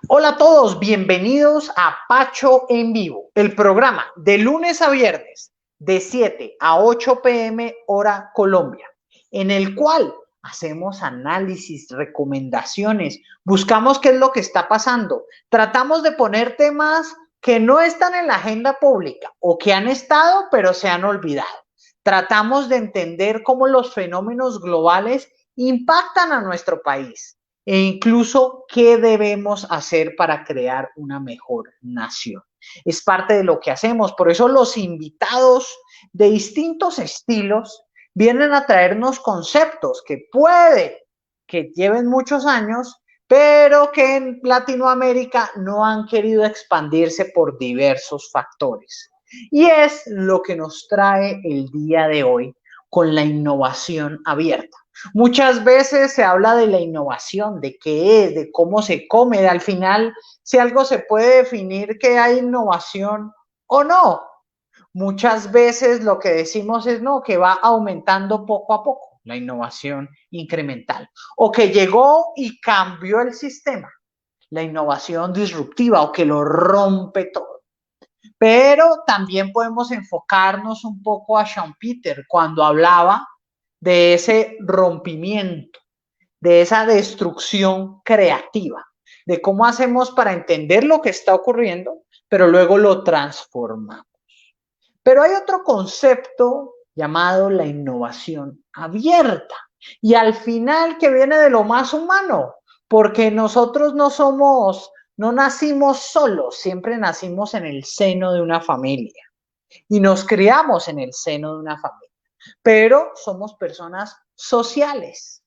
Hola a todos, bienvenidos a Pacho en Vivo, el programa de lunes a viernes de 7 a 8 p.m. hora Colombia, en el cual hacemos análisis, recomendaciones, buscamos qué es lo que está pasando, tratamos de poner temas que no están en la agenda pública o que han estado pero se han olvidado. Tratamos de entender cómo los fenómenos globales impactan a nuestro país e incluso qué debemos hacer para crear una mejor nación. Es parte de lo que hacemos, por eso los invitados de distintos estilos vienen a traernos conceptos que puede que lleven muchos años, pero que en Latinoamérica no han querido expandirse por diversos factores. Y es lo que nos trae el día de hoy con la innovación abierta. Muchas veces se habla de la innovación, de qué es, de cómo se come. Al final, si algo se puede definir que hay innovación o no. Muchas veces lo que decimos es no, que va aumentando poco a poco la innovación incremental. O que llegó y cambió el sistema, la innovación disruptiva o que lo rompe todo. Pero también podemos enfocarnos un poco a Schumpeter cuando hablaba de ese rompimiento, de esa destrucción creativa, de cómo hacemos para entender lo que está ocurriendo, pero luego lo transformamos. Pero hay otro concepto llamado la innovación abierta y al final que viene de lo más humano, porque nosotros no nacimos solos, siempre nacimos en el seno de una familia y nos criamos en el seno de una familia, pero somos personas sociales,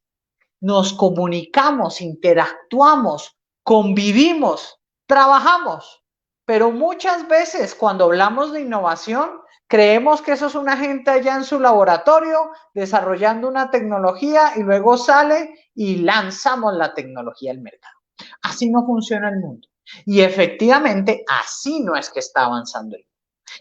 nos comunicamos, interactuamos, convivimos, trabajamos, pero muchas veces cuando hablamos de innovación, creemos que eso es una gente allá en su laboratorio desarrollando una tecnología y luego sale y lanzamos la tecnología al mercado. Así no funciona el mundo. Y efectivamente, así no es que está avanzando el mundo.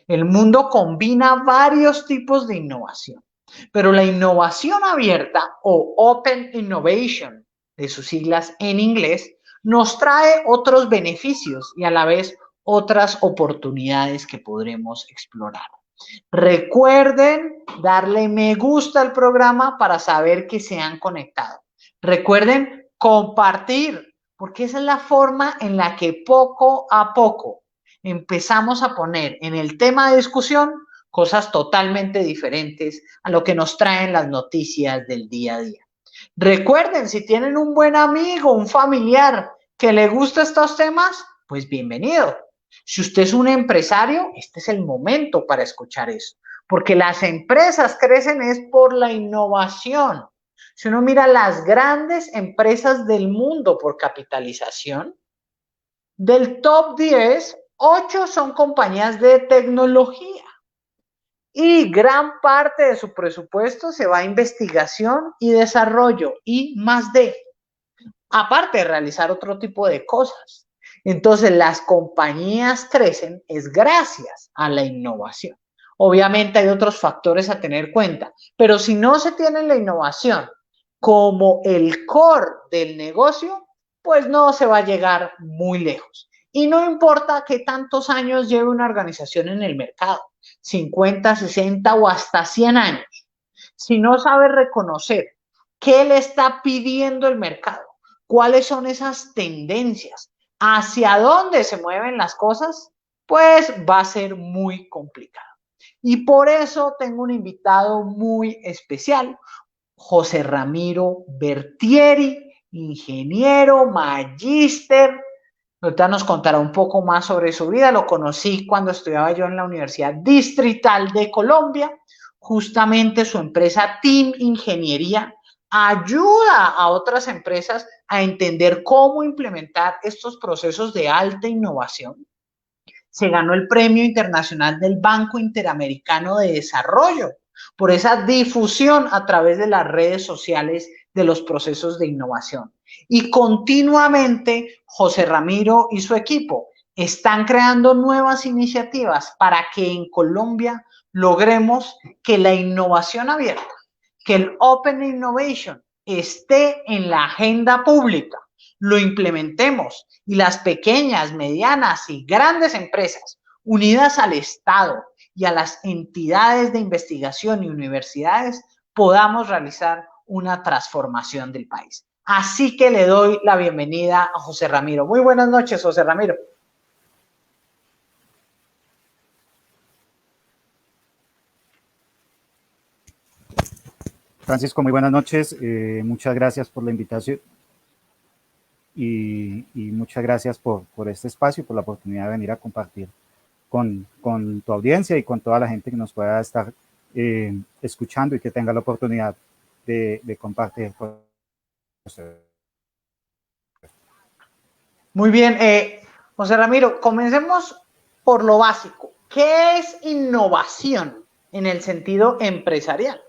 El mundo combina varios tipos de innovación, pero la innovación abierta o Open Innovation, de sus siglas en inglés, nos trae otros beneficios y a la vez otras oportunidades que podremos explorar. Recuerden darle me gusta al programa para saber que se han conectado. Recuerden compartir, porque esa es la forma en la que poco a poco empezamos a poner en el tema de discusión cosas totalmente diferentes a lo que nos traen las noticias del día a día. Recuerden, si tienen un buen amigo, un familiar que le gusta estos temas, pues bienvenido. Si usted es un empresario, este es el momento para escuchar eso, porque las empresas crecen es por la innovación. Si uno mira las grandes empresas del mundo por capitalización, del top 10, 8 son compañías de tecnología y gran parte de su presupuesto se va a investigación y desarrollo y más de, aparte de realizar otro tipo de cosas. Entonces las compañías crecen es gracias a la innovación. Obviamente hay otros factores a tener en cuenta, pero si no se tiene la innovación como el core del negocio, pues no se va a llegar muy lejos. Y no importa qué tantos años lleve una organización en el mercado, 50, 60 o hasta 100 años. Si no sabe reconocer qué le está pidiendo el mercado, cuáles son esas tendencias, hacia dónde se mueven las cosas, pues va a ser muy complicado. Y por eso tengo un invitado muy especial, José Ramiro Bertieri, ingeniero, magíster. Ahorita nos contará un poco más sobre su vida. Lo conocí cuando estudiaba yo en la Universidad Distrital de Colombia. Justamente su empresa Team Ingeniería ayuda a otras empresas a entender cómo implementar estos procesos de alta innovación. Se ganó el Premio Internacional del Banco Interamericano de Desarrollo por esa difusión a través de las redes sociales de los procesos de innovación. Y continuamente José Ramiro y su equipo están creando nuevas iniciativas para que en Colombia logremos que la innovación abierta, que el Open Innovation esté en la agenda pública, lo implementemos y las pequeñas, medianas y grandes empresas unidas al Estado y a las entidades de investigación y universidades podamos realizar una transformación del país. Así que le doy la bienvenida a José Ramiro. Muy buenas noches, José Ramiro. Francisco, muy buenas noches. Muchas gracias por la invitación y muchas gracias por este espacio y por la oportunidad de venir a compartir con tu audiencia y con toda la gente que nos pueda estar escuchando y que tenga la oportunidad de compartir con ustedes. Muy bien, José Ramiro, comencemos por lo básico. ¿Qué es innovación en el sentido empresarial?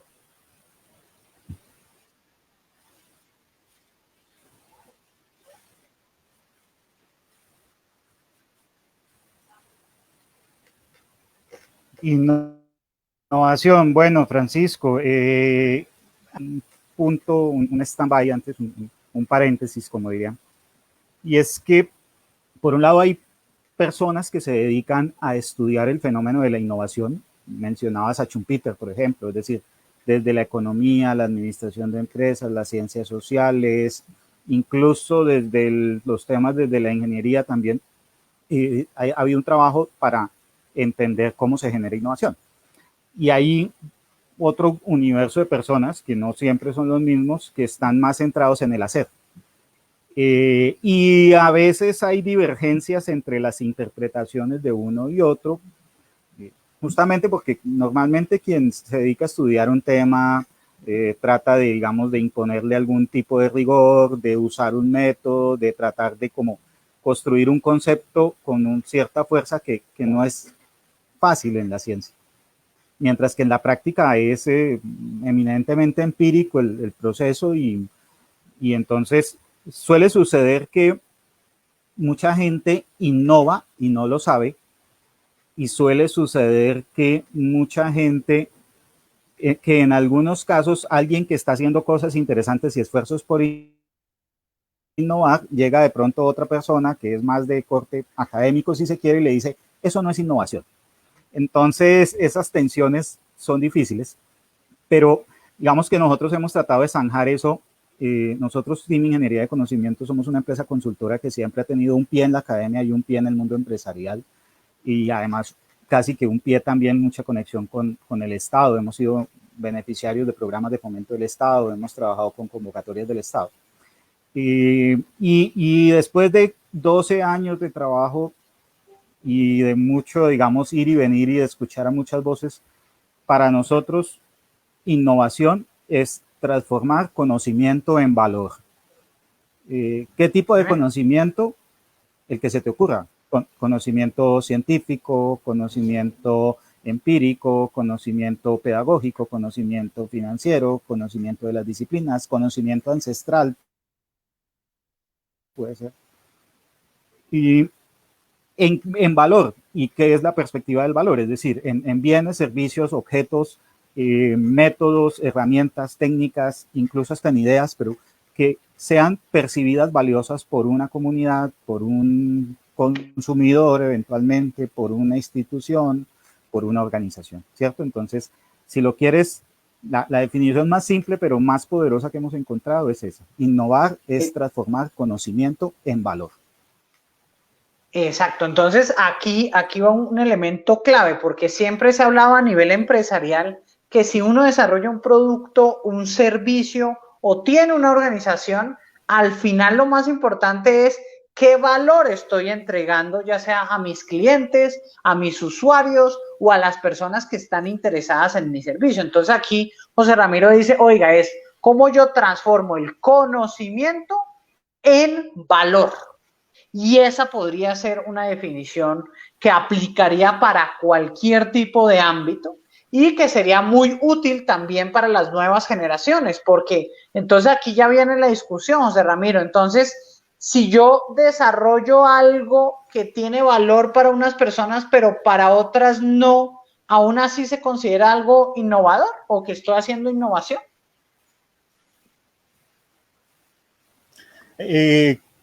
Innovación, bueno, Francisco, un punto, un stand-by antes, un paréntesis, como diría, y es que por un lado hay personas que se dedican a estudiar el fenómeno de la innovación. Mencionabas a Schumpeter, por ejemplo, es decir, desde la economía, la administración de empresas, las ciencias sociales, incluso desde los temas desde la ingeniería también, ha habido un trabajo para entender cómo se genera innovación. Y hay otro universo de personas que no siempre son los mismos, que están más centrados en el hacer. Y a veces hay divergencias entre las interpretaciones de uno y otro, justamente porque normalmente quien se dedica a estudiar un tema trata de, digamos, de imponerle algún tipo de rigor, de usar un método, de tratar de como construir un concepto con cierta fuerza que no es fácil en la ciencia. Mientras que en la práctica es eminentemente empírico el proceso y entonces suele suceder que mucha gente innova y no lo sabe, y suele suceder que mucha gente, que en algunos casos alguien que está haciendo cosas interesantes y esfuerzos por innovar, llega de pronto otra persona que es más de corte académico, si se quiere, y le dice, eso no es innovación. Entonces, esas tensiones son difíciles, pero digamos que nosotros hemos tratado de zanjar eso. Nosotros, Team Ingeniería de Conocimiento, somos una empresa consultora que siempre ha tenido un pie en la academia y un pie en el mundo empresarial, y además casi que un pie también, mucha conexión con el Estado. Hemos sido beneficiarios de programas de fomento del Estado, hemos trabajado con convocatorias del Estado. Y después de 12 años de trabajo y de mucho, digamos, ir y venir y de escuchar a muchas voces, para nosotros innovación es transformar conocimiento en valor. ¿Qué tipo de conocimiento? El que se te ocurra. Conocimiento científico, conocimiento empírico, conocimiento pedagógico, conocimiento financiero, conocimiento de las disciplinas, conocimiento ancestral, puede ser. Y en valor. ¿Y qué es la perspectiva del valor? Es decir, en bienes, servicios, objetos, métodos, herramientas, técnicas, incluso hasta en ideas, pero que sean percibidas valiosas por una comunidad, por un consumidor eventualmente, por una institución, por una organización, ¿cierto? Entonces, si lo quieres, la definición más simple pero más poderosa que hemos encontrado es esa. Innovar es transformar conocimiento en valor. Exacto, entonces aquí va un elemento clave, porque siempre se hablaba a nivel empresarial que si uno desarrolla un producto, un servicio o tiene una organización, al final lo más importante es qué valor estoy entregando, ya sea a mis clientes, a mis usuarios o a las personas que están interesadas en mi servicio. Entonces aquí José Ramiro dice, oiga, es cómo yo transformo el conocimiento en valor. Y esa podría ser una definición que aplicaría para cualquier tipo de ámbito y que sería muy útil también para las nuevas generaciones, porque entonces aquí ya viene la discusión, José Ramiro. Entonces, si yo desarrollo algo que tiene valor para unas personas, pero para otras no, ¿aún así se considera algo innovador o que estoy haciendo innovación?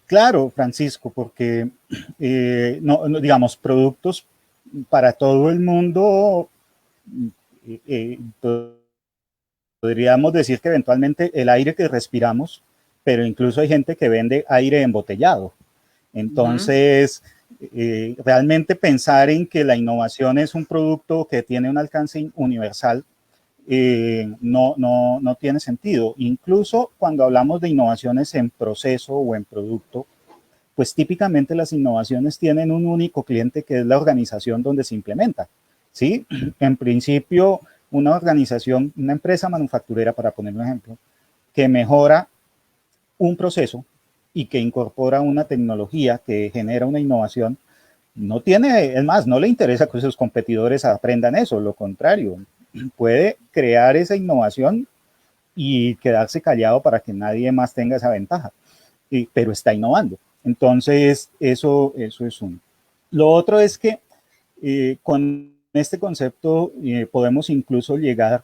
Claro, Francisco, porque digamos, productos para todo el mundo, eh, eh, podríamos decir que eventualmente el aire que respiramos, pero incluso hay gente que vende aire embotellado. Entonces, realmente pensar en que la innovación es un producto que tiene un alcance universal no tiene sentido. Incluso cuando hablamos de innovaciones en proceso o en producto, pues típicamente las innovaciones tienen un único cliente que es la organización donde se implementa. ¿Sí? En principio, una organización, una empresa manufacturera, para poner un ejemplo, que mejora un proceso y que incorpora una tecnología que genera una innovación, no tiene, es más, no le interesa que sus competidores aprendan eso, lo contrario, puede crear esa innovación y quedarse callado para que nadie más tenga esa ventaja, pero está innovando. Entonces, eso es uno. Lo otro es que con este concepto podemos incluso llegar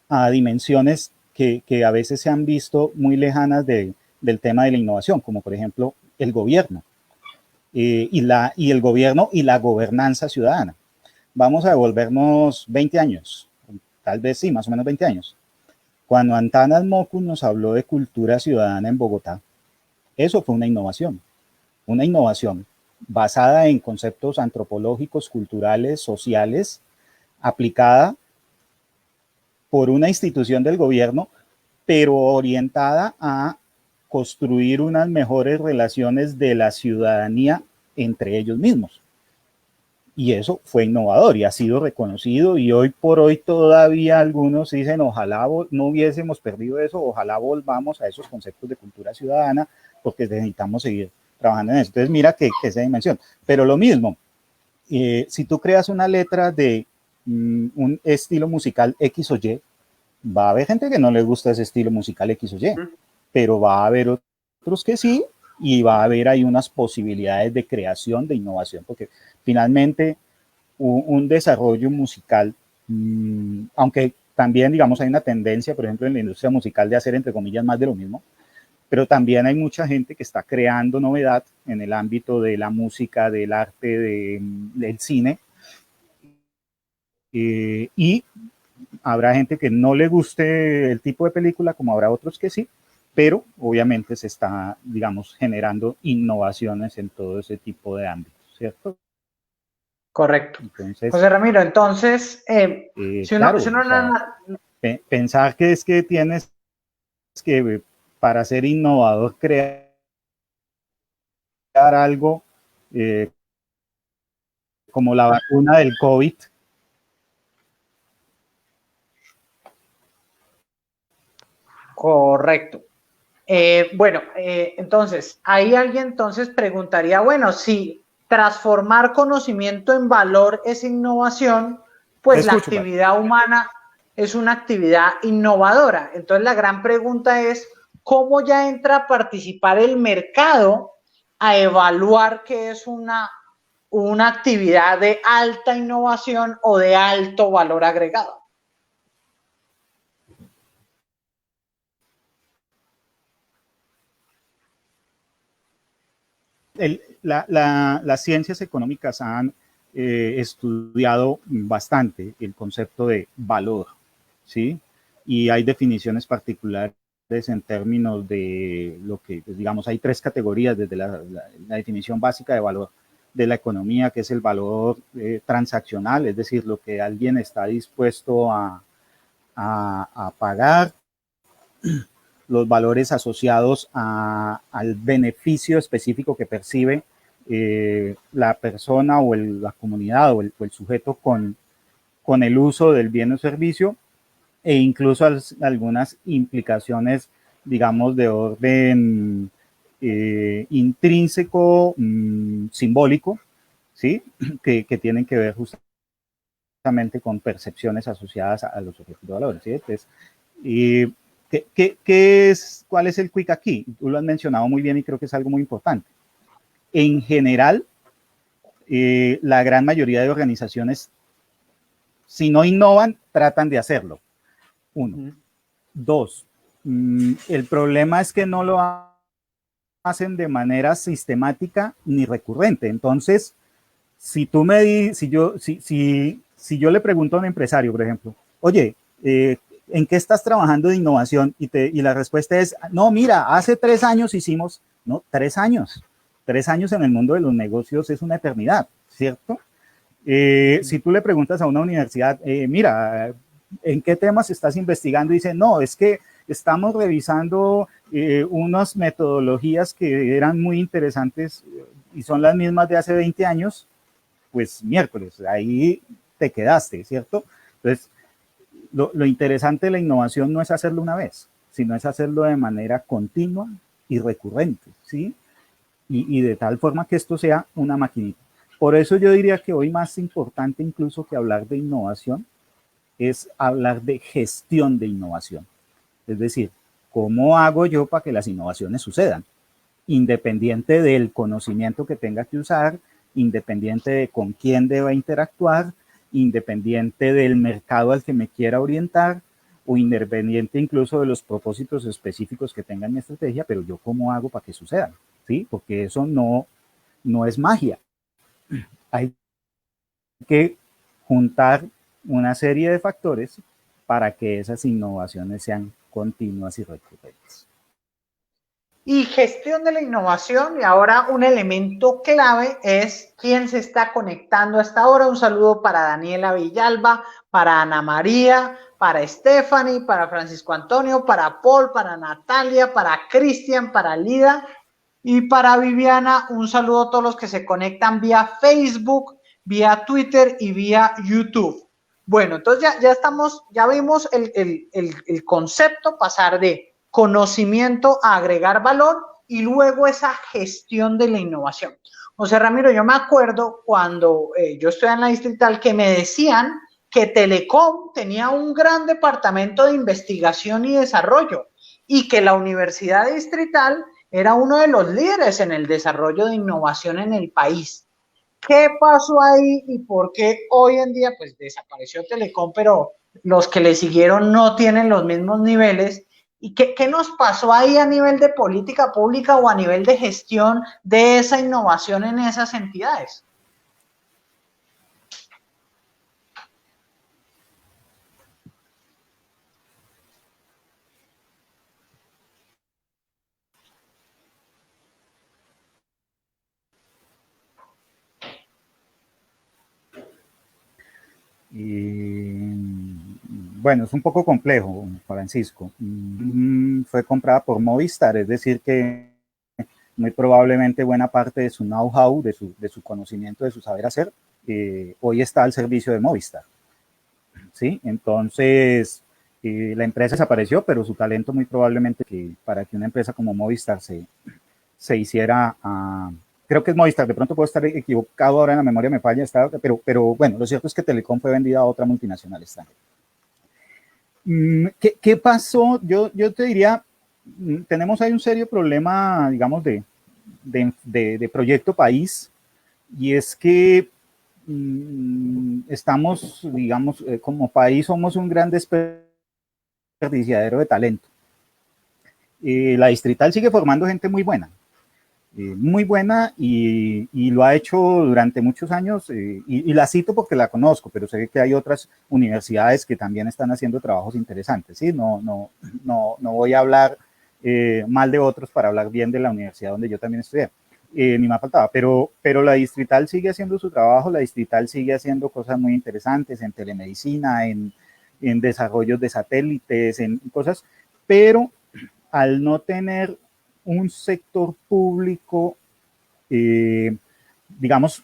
a dimensiones que a veces se han visto muy lejanas del tema de la innovación, como por ejemplo el gobierno y el gobierno y la gobernanza ciudadana. Vamos a devolvernos 20 años, tal vez sí, más o menos 20 años. Cuando Antanas Mockus nos habló de cultura ciudadana en Bogotá, eso fue una innovación basada en conceptos antropológicos, culturales, sociales, aplicada por una institución del gobierno, pero orientada a construir unas mejores relaciones de la ciudadanía entre ellos mismos. Y eso fue innovador y ha sido reconocido, y hoy por hoy todavía algunos dicen ojalá no hubiésemos perdido eso, ojalá volvamos a esos conceptos de cultura ciudadana, porque necesitamos seguir trabajando en eso. Entonces mira que esa dimensión, pero lo mismo, si tú creas una letra de un estilo musical X o Y, va a haber gente que no les gusta ese estilo musical X o Y, pero va a haber otros que sí, y va a haber ahí unas posibilidades de creación, de innovación, porque finalmente un desarrollo musical, aunque también, digamos, hay una tendencia, por ejemplo, en la industria musical de hacer, entre comillas, más de lo mismo, pero también hay mucha gente que está creando novedad en el ámbito de la música, del arte, del cine, y habrá gente que no le guste el tipo de película, como habrá otros que sí, pero obviamente se está, digamos, generando innovaciones en todo ese tipo de ámbitos, ¿cierto? Correcto. Entonces, José Ramiro, entonces, si uno, claro, si uno o sea, pensar que es que tienes que, para ser innovador, crear algo como la vacuna del COVID. correcto. Bueno, entonces, ahí alguien entonces preguntaría, bueno, si transformar conocimiento en valor es innovación, Te pues la escucho, padre. actividad humana es una actividad innovadora. Entonces, la gran pregunta es, ¿cómo ya entra a participar el mercado a evaluar qué es una actividad de alta innovación o de alto valor agregado? Las ciencias económicas han estudiado bastante el concepto de valor, ¿sí? Y hay definiciones particulares en términos de lo que, pues, digamos, hay tres categorías desde la definición básica de valor de la economía, que es el valor transaccional, es decir, lo que alguien está dispuesto a pagar, los valores asociados al beneficio específico que percibe la persona o la comunidad o el sujeto con el uso del bien o servicio, e incluso algunas implicaciones, digamos, de orden intrínseco, simbólico, ¿sí? Que tienen que ver justamente con percepciones asociadas a los objetos de valores, ¿sí? Entonces, ¿cuál es el quick aquí? Tú lo has mencionado muy bien y creo que es algo muy importante. En general, la gran mayoría de organizaciones, si no innovan, tratan de hacerlo. Uno. Dos, el problema es que no lo hacen de manera sistemática ni recurrente. Entonces, si tú me di, si yo le pregunto a un empresario, por ejemplo, oye, ¿en qué estás trabajando de innovación? Y la respuesta es, no, mira, hace 3 años hicimos, no, 3 años. 3 años en el mundo de los negocios es una eternidad, ¿cierto? Si tú le preguntas a una universidad, mira, ¿en qué temas estás investigando? Y dice, no, es que estamos revisando unas metodologías que eran muy interesantes y son las mismas de hace 20 años, pues miércoles, ahí te quedaste, ¿cierto? Entonces, lo interesante de la innovación no es hacerlo una vez, sino es hacerlo de manera continua y recurrente, ¿sí? Y de tal forma que esto sea una maquinita. Por eso yo diría que hoy más importante incluso que hablar de innovación es hablar de gestión de innovación. Es decir, ¿cómo hago yo para que las innovaciones sucedan? Independiente del conocimiento que tenga que usar, independiente de con quién deba interactuar, independiente del mercado al que me quiera orientar o independiente incluso de los propósitos específicos que tenga mi estrategia, pero yo cómo hago para que sucedan, ¿sí? Porque eso no es magia. Hay que juntar una serie de factores para que esas innovaciones sean continuas y recurrentes. Y gestión de la innovación, y ahora un elemento clave es quién se está conectando a esta hora. Un saludo para Daniela Villalba, para Ana María, para Stephanie, para Francisco Antonio, para Paul, para Natalia, para Cristian, para Lida y para Viviana. Un saludo a todos los que se conectan vía Facebook, vía Twitter y vía YouTube. Bueno, entonces ya vimos el concepto, pasar de conocimiento a agregar valor y luego esa gestión de la innovación. José Ramiro, yo me acuerdo cuando yo estuve en la distrital que me decían que Telecom tenía un gran departamento de investigación y desarrollo y que la Universidad Distrital era uno de los líderes en el desarrollo de innovación en el país. ¿Qué pasó ahí y por qué hoy en día pues desapareció Telecom, pero los que le siguieron no tienen los mismos niveles? ¿Y qué nos pasó ahí a nivel de política pública o a nivel de gestión de esa innovación en esas entidades? Y bueno, es un poco complejo, Francisco. Fue comprada por Movistar, es decir que muy probablemente buena parte de su know-how, de su conocimiento, de su saber hacer, hoy está al servicio de Movistar. ¿Sí? Entonces, la empresa desapareció, pero su talento muy probablemente que para que una empresa como Movistar se hiciera, creo que es Movistar, de pronto puedo estar equivocado ahora en la memoria, me falla, pero bueno, lo cierto es que Telecom fue vendida a otra multinacional extranjera. ¿Qué pasó? Yo te diría, tenemos ahí un serio problema, digamos, de proyecto país, y es que estamos, digamos, como país somos un gran desperdiciadero de talento. La distrital sigue formando gente muy buena y lo ha hecho durante muchos años y la cito porque la conozco, pero sé que hay otras universidades que también están haciendo trabajos interesantes, ¿sí? No voy a hablar mal de otros para hablar bien de la universidad donde yo también estudié. Ni más faltaba, pero la distrital sigue haciendo su trabajo, la distrital sigue haciendo cosas muy interesantes en telemedicina, en desarrollos de satélites, en cosas, pero al no tener un sector público, digamos,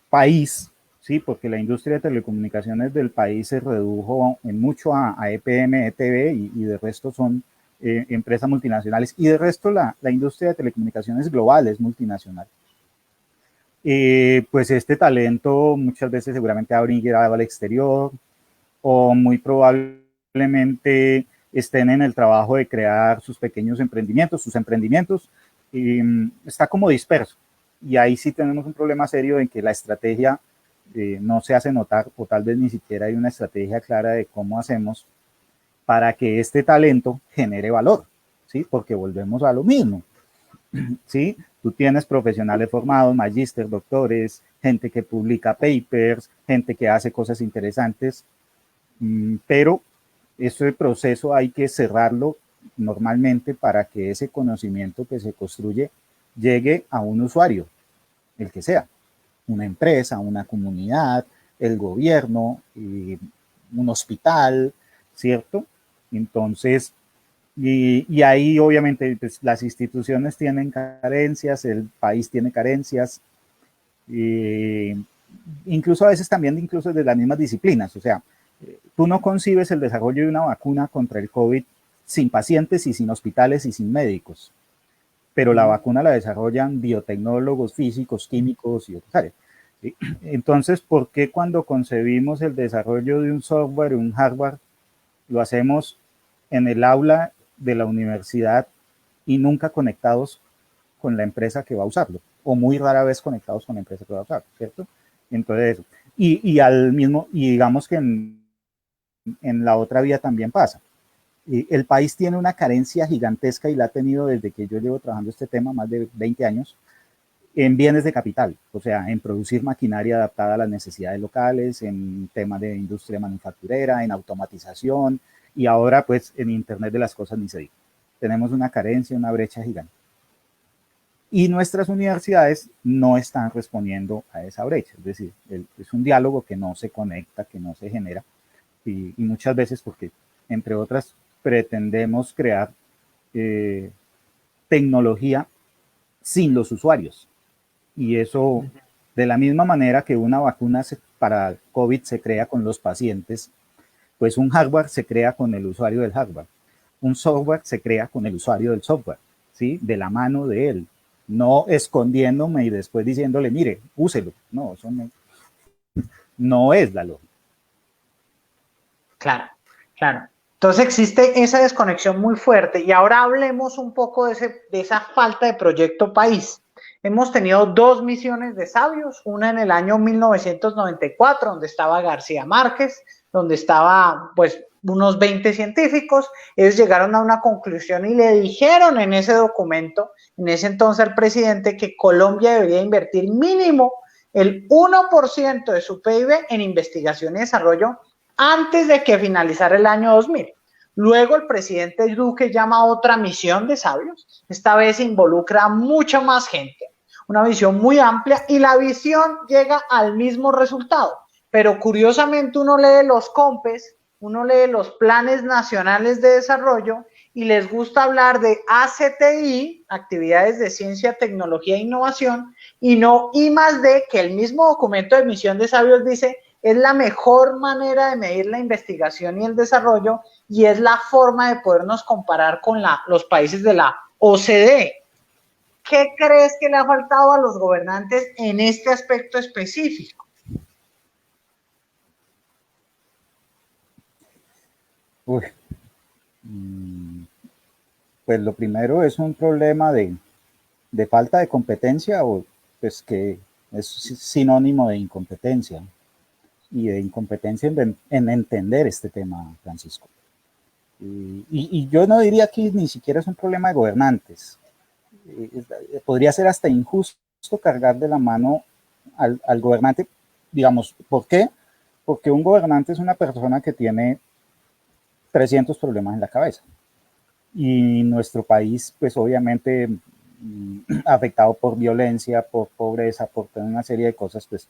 país, ¿sí? Porque la industria de telecomunicaciones del país se redujo en mucho a EPM, ETV y de resto son empresas multinacionales y de resto la industria de telecomunicaciones global es multinacional. Pues este talento muchas veces seguramente ha migrado al exterior o muy probablemente estén en el trabajo de crear sus pequeños emprendimientos, sus emprendimientos, está como disperso. Y ahí sí tenemos un problema serio en que la estrategia no se hace notar o tal vez ni siquiera hay una estrategia clara de cómo hacemos para que este talento genere valor, ¿sí? Porque volvemos a lo mismo. ¿sí? Tú tienes profesionales formados, magíster, doctores, gente que publica papers, gente que hace cosas interesantes, pero ese proceso hay que cerrarlo normalmente para que ese conocimiento que se construye llegue a un usuario, el que sea, una empresa, una comunidad, el gobierno, un hospital, ¿cierto? Entonces, y ahí obviamente pues, las instituciones tienen carencias, el país tiene carencias, incluso a veces también incluso de las mismas disciplinas, o sea, tú no concibes el desarrollo de una vacuna contra el COVID sin pacientes y sin hospitales y sin médicos, pero la vacuna la desarrollan biotecnólogos, físicos, químicos y otras áreas. ¿Sí? Entonces, ¿por qué cuando concebimos el desarrollo de un software, un hardware, lo hacemos en el aula de la universidad y nunca conectados con la empresa que va a usarlo? O muy rara vez conectados con la empresa que va a usarlo, ¿cierto? Entonces, y digamos que en la otra vía también pasa. El país tiene una carencia gigantesca y la ha tenido desde que yo llevo trabajando este tema, más de 20 años, en bienes de capital, o sea, en producir maquinaria adaptada a las necesidades locales, en temas de industria manufacturera, en automatización y ahora pues en Internet de las cosas ni se diga. Tenemos una carencia, una brecha gigante. Y nuestras universidades no están respondiendo a esa brecha, es decir, es un diálogo que no se conecta, que no se genera y muchas veces porque, entre otras, pretendemos crear tecnología sin los usuarios. Y eso, de la misma manera que una vacuna para COVID se crea con los pacientes, pues un hardware se crea con el usuario del hardware. Un software se crea con el usuario del software, ¿sí? De la mano de él. No escondiéndome y después diciéndole, mire, úselo. No, eso no es la lógica. Claro, claro. Entonces existe esa desconexión muy fuerte y ahora hablemos un poco de esa falta de proyecto país. Hemos tenido dos misiones de sabios, una en el año 1994, donde estaba García Márquez, donde estaba pues unos 20 científicos. Ellos llegaron a una conclusión y le dijeron en ese documento, en ese entonces al presidente, que Colombia debería invertir mínimo el 1% de su PIB en investigación y desarrollo antes de que finalizara el año 2000. Luego el presidente Duque llama a otra misión de sabios. Esta vez involucra a mucha más gente, una visión muy amplia y la visión llega al mismo resultado. Pero curiosamente uno lee los COMPES, uno lee los planes nacionales de desarrollo y les gusta hablar de ACTI, actividades de ciencia, tecnología e innovación, y no I+D, que el mismo documento de misión de sabios dice es la mejor manera de medir la investigación y el desarrollo y es la forma de podernos comparar con los países de la OCDE. ¿Qué crees que le ha faltado a los gobernantes en este aspecto específico? Uy, pues lo primero es un problema de falta de competencia o pues que es sinónimo de incompetencia y de incompetencia en entender este tema, Francisco. Y yo no diría que ni siquiera es un problema de gobernantes. Podría ser hasta injusto cargar de la mano al gobernante, digamos, ¿por qué? Porque un gobernante es una persona que tiene 300 problemas en la cabeza. Y nuestro país, pues obviamente afectado por violencia, por pobreza, por toda una serie de cosas, pues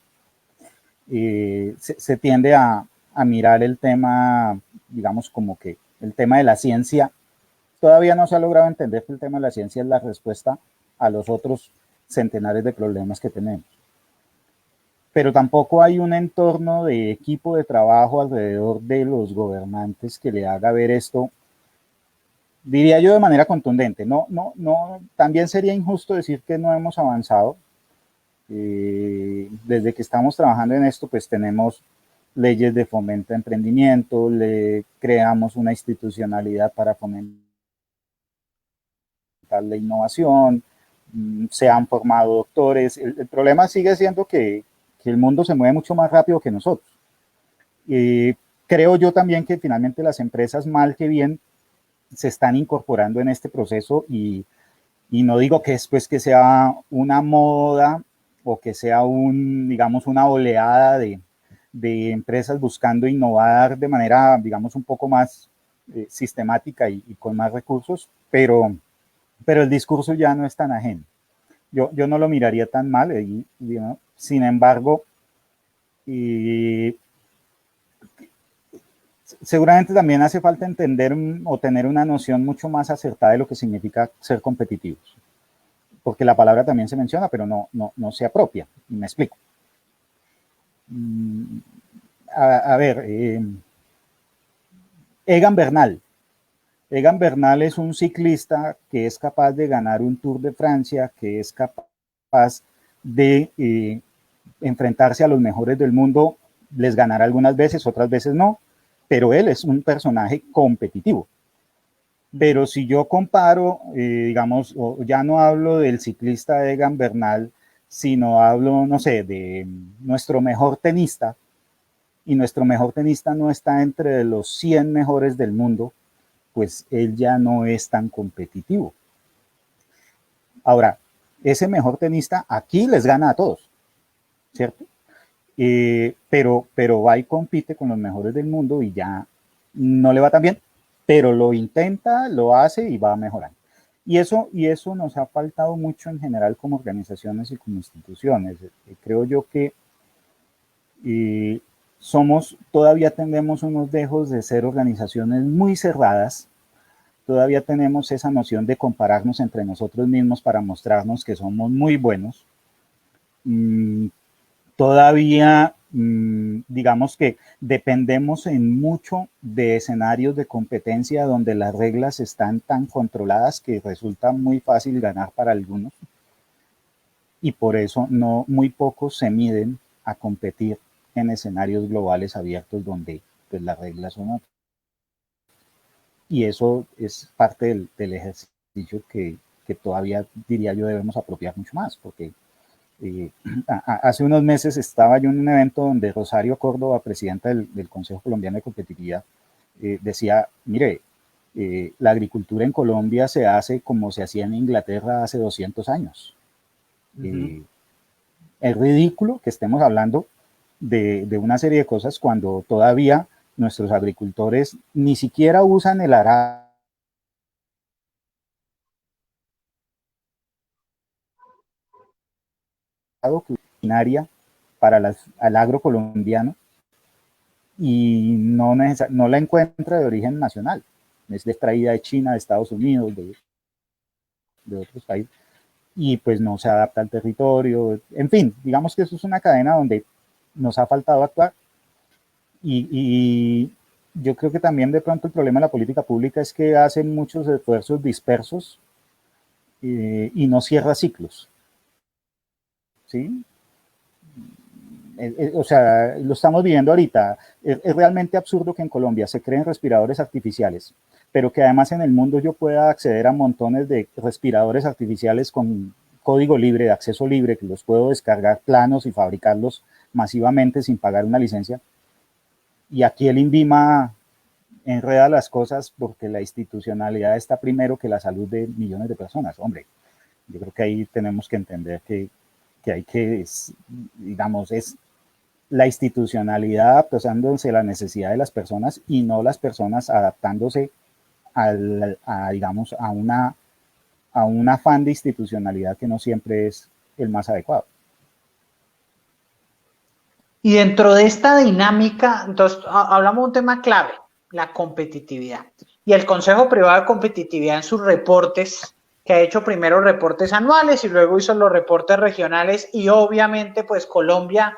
se tiende a mirar el tema, digamos, como que el tema de la ciencia, todavía no se ha logrado entender que el tema de la ciencia es la respuesta a los otros centenares de problemas que tenemos. Pero tampoco hay un entorno de equipo de trabajo alrededor de los gobernantes que le haga ver esto, diría yo, de manera contundente. También sería injusto decir que no hemos avanzado. Desde que estamos trabajando en esto, pues tenemos leyes de fomento de emprendimiento, le creamos una institucionalidad para fomentar la innovación, se han formado doctores. El problema sigue siendo que el mundo se mueve mucho más rápido que nosotros. Creo yo también que finalmente las empresas, mal que bien, se están incorporando en este proceso y Y no digo que después que sea una moda o que sea digamos, una oleada de empresas buscando innovar de manera, digamos, un poco más sistemática y con más recursos, pero el discurso ya no es tan ajeno. Yo no lo miraría tan mal, ¿no? Sin embargo, seguramente también hace falta entender o tener una noción mucho más acertada de lo que significa ser competitivos, porque la palabra también se menciona, pero no se apropia, y me explico. A ver, Egan Bernal. Egan Bernal es un ciclista que es capaz de ganar un Tour de Francia, que es capaz de enfrentarse a los mejores del mundo, les ganará algunas veces, otras veces no, pero él es un personaje competitivo. Pero si yo comparo, digamos, ya no hablo del ciclista Egan Bernal, sino hablo, no sé, de nuestro mejor tenista, y nuestro mejor tenista no está entre los 100 mejores del mundo, pues él ya no es tan competitivo. Ahora, ese mejor tenista aquí les gana a todos, ¿cierto? Pero va y compite con los mejores del mundo y ya no le va tan bien, pero lo intenta, lo hace y va mejorando. Y eso nos ha faltado mucho en general como organizaciones y como instituciones. Creo yo que todavía tenemos unos dejos de ser organizaciones muy cerradas, todavía tenemos esa noción de compararnos entre nosotros mismos para mostrarnos que somos muy buenos. Todavía, digamos que dependemos en mucho de escenarios de competencia donde las reglas están tan controladas que resulta muy fácil ganar para algunos. Y por eso muy pocos se miden a competir en escenarios globales abiertos donde pues, las reglas son otras. Y eso es parte del ejercicio que todavía, diría yo, debemos apropiar mucho más, porque hace unos meses estaba yo en un evento donde Rosario Córdoba, presidenta del Consejo Colombiano de Competitividad, decía, mire, la agricultura en Colombia se hace como se hacía en Inglaterra hace 200 años. Es ridículo que estemos hablando de una serie de cosas cuando todavía nuestros agricultores ni siquiera usan el arado para al agro colombiano y no la encuentra de origen nacional. Es traída de China, de Estados Unidos, de otros países, y pues no se adapta al territorio. En fin, digamos que eso es una cadena donde nos ha faltado actuar y yo creo que también de pronto el problema de la política pública es que hace muchos esfuerzos dispersos y no cierra ciclos. ¿Sí? O sea, lo estamos viviendo ahorita. Es realmente absurdo que en Colombia se creen respiradores artificiales, pero que además en el mundo yo pueda acceder a montones de respiradores artificiales con código libre, de acceso libre, que los puedo descargar planos y fabricarlos masivamente sin pagar una licencia. Y aquí el INVIMA enreda las cosas porque la institucionalidad está primero que la salud de millones de personas. Hombre, yo creo que ahí tenemos que entender que hay que, digamos, es la institucionalidad adaptándose a la necesidad de las personas y no las personas adaptándose digamos, a un afán de institucionalidad que no siempre es el más adecuado. Y dentro de esta dinámica, entonces hablamos de un tema clave, la competitividad. Y el Consejo Privado de Competitividad en sus reportes, que ha hecho primero reportes anuales y luego hizo los reportes regionales y obviamente pues Colombia,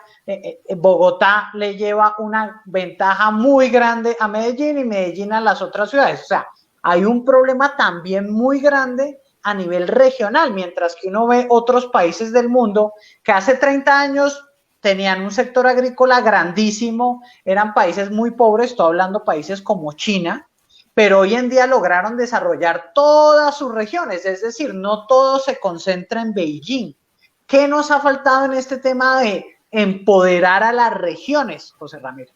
Bogotá le lleva una ventaja muy grande a Medellín y Medellín a las otras ciudades. O sea, hay un problema también muy grande a nivel regional, mientras que uno ve otros países del mundo que hace 30 años tenían un sector agrícola grandísimo, eran países muy pobres, estoy hablando países como China, pero hoy en día lograron desarrollar todas sus regiones, es decir, no todo se concentra en Beijing. ¿Qué nos ha faltado en este tema de empoderar a las regiones, José Ramiro?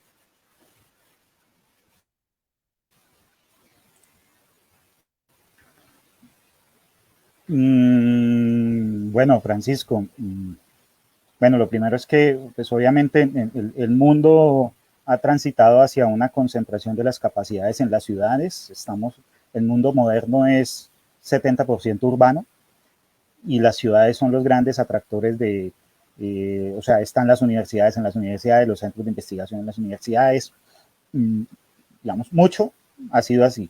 Bueno, Francisco, bueno, lo primero es que, pues obviamente, el mundo ha transitado hacia una concentración de las capacidades en las ciudades. El mundo moderno es 70% urbano y las ciudades son los grandes atractores o sea, están las universidades en las universidades, los centros de investigación en las universidades, digamos, mucho ha sido así.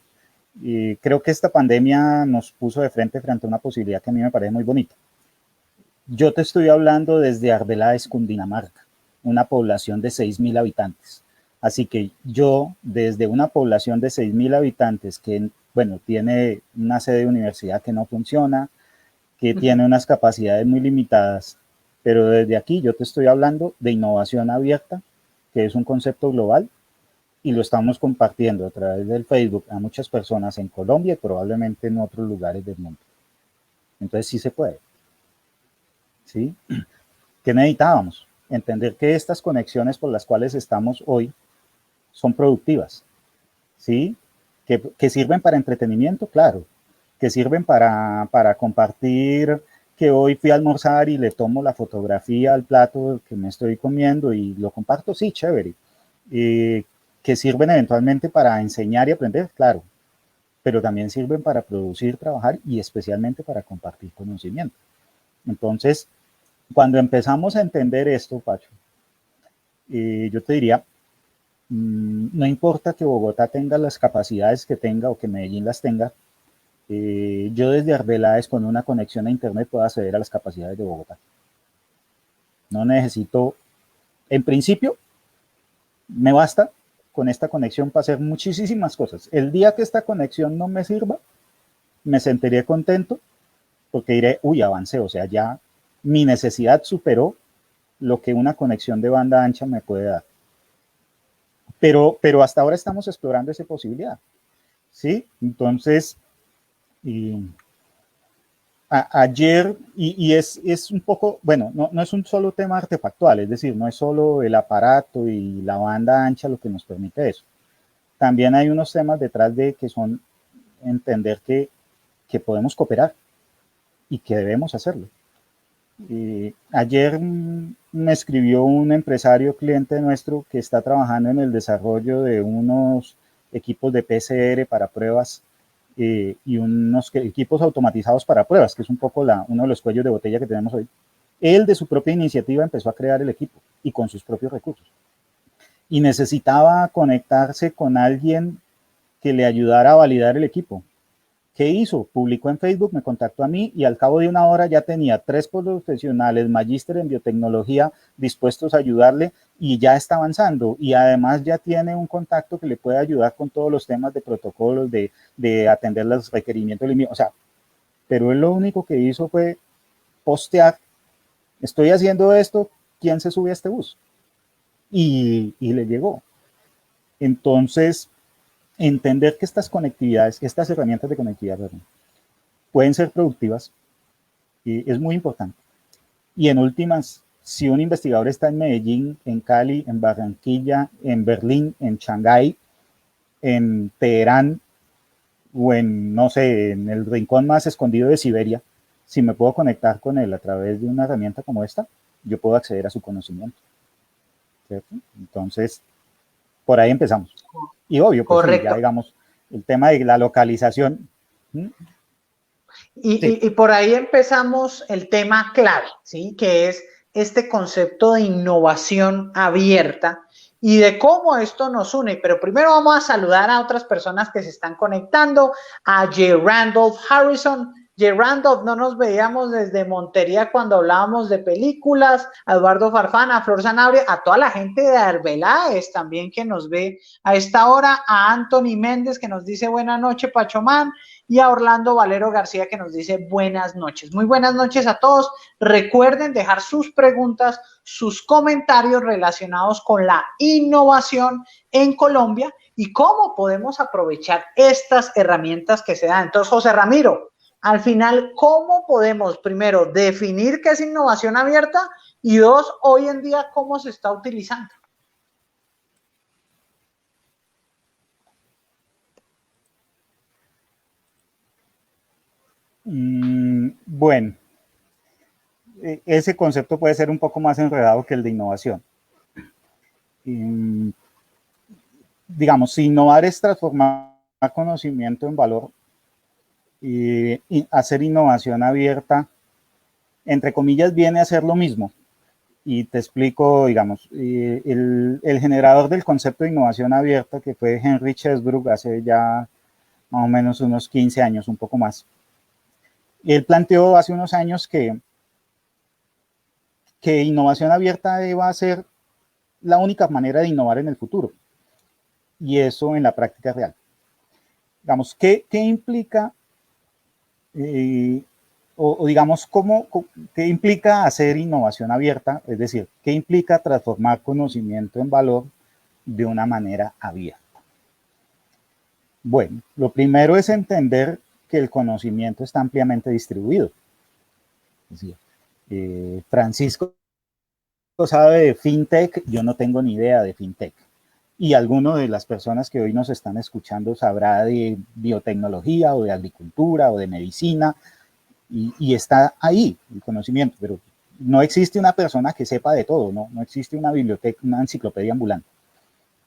Creo que esta pandemia nos puso de frente a una posibilidad que a mí me parece muy bonita. Yo te estoy hablando desde Arbeláez, Cundinamarca, una población de 6.000 habitantes. Así que yo, desde una población de 6.000 habitantes que, bueno, tiene una sede de universidad que no funciona, que tiene unas capacidades muy limitadas, pero desde aquí yo te estoy hablando de innovación abierta, que es un concepto global, y lo estamos compartiendo a través del Facebook a muchas personas en Colombia y probablemente en otros lugares del mundo. Entonces sí se puede. ¿Sí? ¿Qué necesitábamos? Entender que estas conexiones por las cuales estamos hoy son productivas, ¿sí? Que sirven para entretenimiento, claro, que sirven para compartir, que hoy fui a almorzar y le tomo la fotografía al plato que me estoy comiendo y lo comparto, sí, chévere. Que sirven eventualmente para enseñar y aprender, claro, pero también sirven para producir, trabajar y especialmente para compartir conocimiento. Entonces, cuando empezamos a entender esto, Pacho, yo te diría, no importa que Bogotá tenga las capacidades que tenga o que Medellín las tenga, yo desde Arbeláez con una conexión a internet puedo acceder a las capacidades de Bogotá. No necesito, en principio, me basta con esta conexión para hacer muchísimas cosas. El día que esta conexión no me sirva, me sentiría contento porque diré, uy, avancé, o sea, ya mi necesidad superó lo que una conexión de banda ancha me puede dar. Pero hasta ahora estamos explorando esa posibilidad, ¿sí? Entonces, ayer, es un poco, bueno, no es un solo tema artefactual, es decir, no es solo el aparato y la banda ancha lo que nos permite eso. También hay unos temas detrás de que son entender que podemos cooperar y que debemos hacerlo. Ayer me escribió un empresario cliente nuestro que está trabajando en el desarrollo de unos equipos de PCR para pruebas y unos equipos automatizados para pruebas, que es un poco uno de los cuellos de botella que tenemos hoy. Él de su propia iniciativa empezó a crear el equipo y con sus propios recursos. Y necesitaba conectarse con alguien que le ayudara a validar el equipo. ¿Qué hizo? Publicó en Facebook, me contactó a mí y al cabo de una hora ya tenía 3 profesionales, magíster en biotecnología dispuestos a ayudarle y ya está avanzando. Y además ya tiene un contacto que le puede ayudar con todos los temas de protocolos, de atender los requerimientos. O sea, pero él lo único que hizo fue postear, estoy haciendo esto, ¿quién se sube a este bus? Y le llegó. Entonces, entender que estas conectividades, estas herramientas de conectividad, perdón, pueden ser productivas y es muy importante. Y en últimas, si un investigador está en Medellín, en Cali, en Barranquilla, en Berlín, en Shanghái, en Teherán o en, no sé, en el rincón más escondido de Siberia, si me puedo conectar con él a través de una herramienta como esta, yo puedo acceder a su conocimiento. ¿Cierto? Entonces, por ahí empezamos. Y obvio, pues sí, ya Correcto. digamos, el tema de la localización. Sí. Y por ahí empezamos el tema clave, ¿sí? Que es este concepto de innovación abierta y de cómo esto nos une. Pero primero vamos a saludar a otras personas que se están conectando, a J. Randolph Harrison. J. Randolph, no nos veíamos desde Montería cuando hablábamos de películas, a Eduardo Farfán, a Flor Sanabria, a toda la gente de Arbeláez también que nos ve a esta hora, a Anthony Méndez que nos dice buena noche, Pachomán, y a Orlando Valero García que nos dice buenas noches. Muy buenas noches a todos. Recuerden dejar sus preguntas, sus comentarios relacionados con la innovación en Colombia y cómo podemos aprovechar estas herramientas que se dan. Entonces, José Ramiro, al final, ¿cómo podemos, primero, definir qué es innovación abierta y dos, hoy en día, cómo se está utilizando? Bueno, ese concepto puede ser un poco más enredado que el de innovación. Digamos, si innovar es transformar conocimiento en valor, y hacer innovación abierta, entre comillas, viene a ser lo mismo. Y te explico, digamos, el generador del concepto de innovación abierta, que fue Henry Chesbrough hace ya más o menos unos 15 años, un poco más. Y él planteó hace unos años que innovación abierta iba a ser la única manera de innovar en el futuro. Y eso en la práctica real. Digamos, ¿qué implica, o digamos, qué implica hacer innovación abierta? Es decir, ¿qué implica transformar conocimiento en valor de una manera abierta? Bueno, lo primero es entender que el conocimiento está ampliamente distribuido. Es decir, Francisco sabe de fintech, yo no tengo ni idea de fintech. Y alguno de las personas que hoy nos están escuchando sabrá de biotecnología o de agricultura o de medicina, y está ahí el conocimiento, pero no existe una persona que sepa de todo, no existe una biblioteca, una enciclopedia ambulante.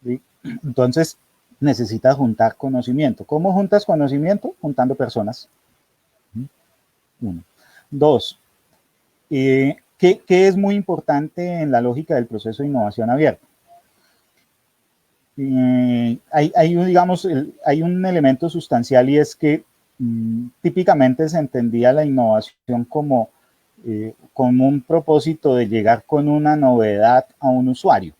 ¿Sí? Entonces, necesitas juntar conocimiento. ¿Cómo juntas conocimiento? Juntando personas. Uno. Dos, ¿qué es muy importante en la lógica del proceso de innovación abierta? Hay un elemento sustancial, y es que típicamente se entendía la innovación como un propósito de llegar con una novedad a un usuario.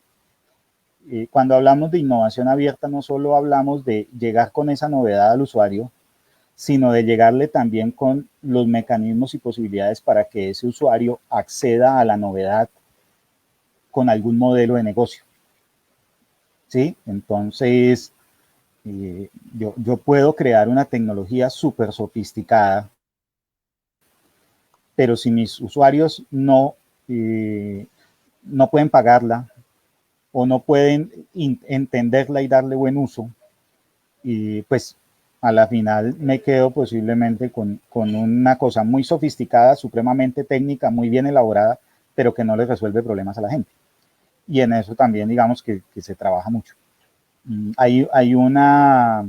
Cuando hablamos de innovación abierta, no solo hablamos de llegar con esa novedad al usuario, sino de llegarle también con los mecanismos y posibilidades para que ese usuario acceda a la novedad con algún modelo de negocio. ¿Sí? Entonces, yo puedo crear una tecnología súper sofisticada, pero si mis usuarios no pueden pagarla o no pueden entenderla y darle buen uso, y pues a la final me quedo posiblemente con una cosa muy sofisticada, supremamente técnica, muy bien elaborada, pero que no le resuelve problemas a la gente. Y en eso también digamos que se trabaja mucho. Hay una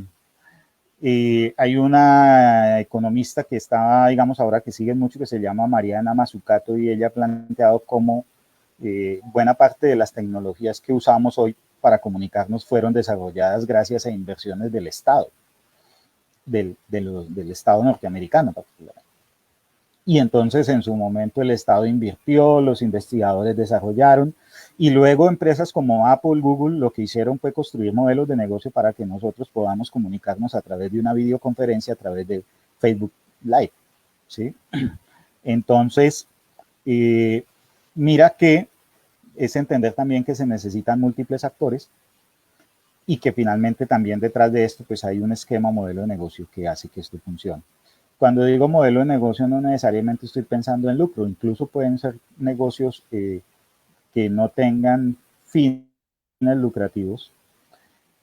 economista que está, digamos, ahora que siguen mucho, que se llama Mariana Mazzucato, y ella ha planteado cómo buena parte de las tecnologías que usamos hoy para comunicarnos fueron desarrolladas gracias a inversiones del Estado, del Estado norteamericano particularmente. Y entonces en su momento el Estado invirtió, los investigadores desarrollaron, y luego empresas como Apple, Google, lo que hicieron fue construir modelos de negocio para que nosotros podamos comunicarnos a través de una videoconferencia, a través de Facebook Live. ¿Sí? Entonces, mira que es entender también que se necesitan múltiples actores, y que finalmente también detrás de esto pues hay un esquema, modelo de negocio que hace que esto funcione. Cuando digo modelo de negocio, no necesariamente estoy pensando en lucro, incluso pueden ser negocios que no tengan fines lucrativos,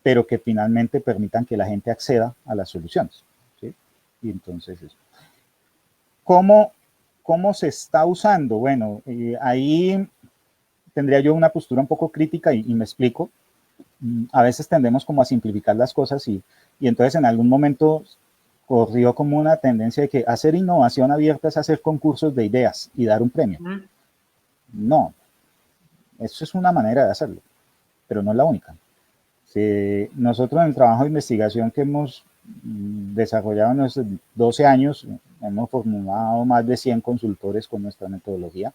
pero que finalmente permitan que la gente acceda a las soluciones. ¿Sí? Y entonces eso. ¿Cómo se está usando? Bueno, ahí tendría yo una postura un poco crítica, y me explico. A veces tendemos como a simplificar las cosas, y entonces en algún momento corrió como una tendencia de que hacer innovación abierta es hacer concursos de ideas y dar un premio. No, eso es una manera de hacerlo, pero no es la única. Nosotros en el trabajo de investigación que hemos desarrollado en estos 12 años, hemos formado más de 100 consultores con nuestra metodología,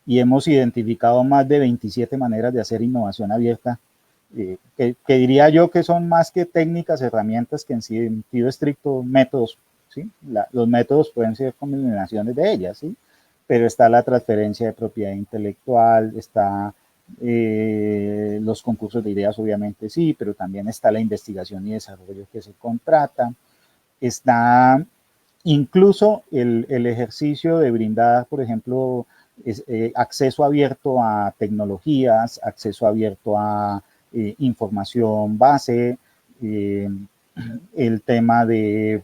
y hemos identificado más de 27 maneras de hacer innovación abierta, que diría yo que son más que técnicas, herramientas, que en sentido estricto métodos. ¿Sí? Los métodos pueden ser combinaciones de ellas, ¿sí? Pero está la transferencia de propiedad intelectual, está los concursos de ideas, obviamente sí, pero también está la investigación y desarrollo que se contrata, está incluso el ejercicio de brindar, por ejemplo, acceso abierto a tecnologías, acceso abierto a información base, el tema de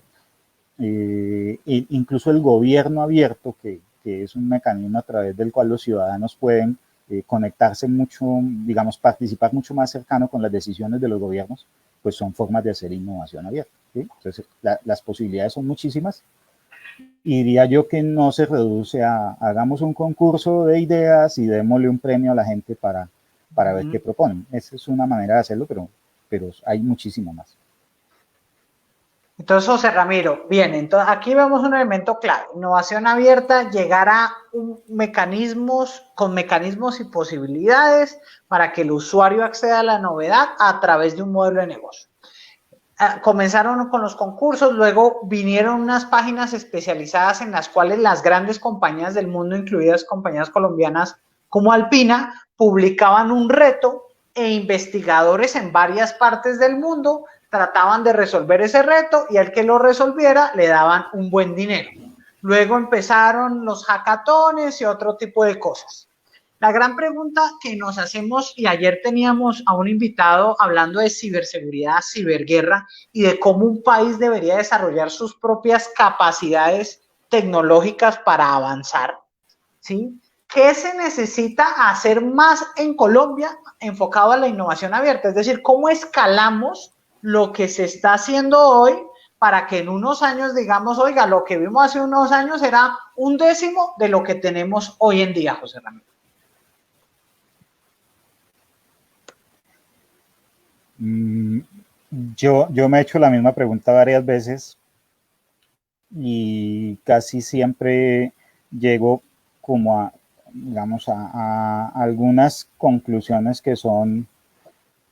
incluso el gobierno abierto, que es un mecanismo a través del cual los ciudadanos pueden conectarse mucho, digamos, participar mucho más cercano con las decisiones de los gobiernos, pues son formas de hacer innovación abierta, ¿sí? Entonces, las posibilidades son muchísimas. Y diría yo que no se reduce a hagamos un concurso de ideas y démosle un premio a la gente para ver qué proponen. Esa es una manera de hacerlo, pero hay muchísimo más. Entonces, José Ramiro, bien, entonces aquí vemos un elemento clave, innovación abierta, llegar a con mecanismos y posibilidades para que el usuario acceda a la novedad a través de un modelo de negocio. Comenzaron con los concursos, luego vinieron unas páginas especializadas en las cuales las grandes compañías del mundo, incluidas compañías colombianas como Alpina, publicaban un reto e investigadores en varias partes del mundo trataban de resolver ese reto y al que lo resolviera le daban un buen dinero. Luego empezaron los hackatones y otro tipo de cosas. La gran pregunta que nos hacemos, y ayer teníamos a un invitado hablando de ciberseguridad, ciberguerra y de cómo un país debería desarrollar sus propias capacidades tecnológicas para avanzar, ¿sí? ¿Qué se necesita hacer más en Colombia enfocado a la innovación abierta? Es decir, ¿cómo escalamos lo que se está haciendo hoy para que en unos años digamos, oiga, lo que vimos hace unos años era 1/10 de lo que tenemos hoy en día, José Ramiro? Yo me he hecho la misma pregunta varias veces y casi siempre llego como a, digamos, a algunas conclusiones que son,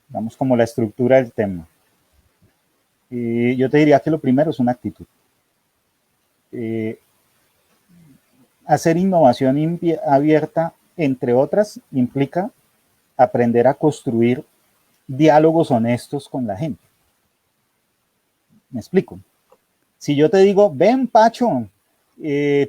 digamos, como la estructura del tema. Y yo te diría que lo primero es una actitud. Hacer innovación abierta, entre otras, implica aprender a construir diálogos honestos con la gente. ¿Me explico? Si yo te digo, ven Pacho,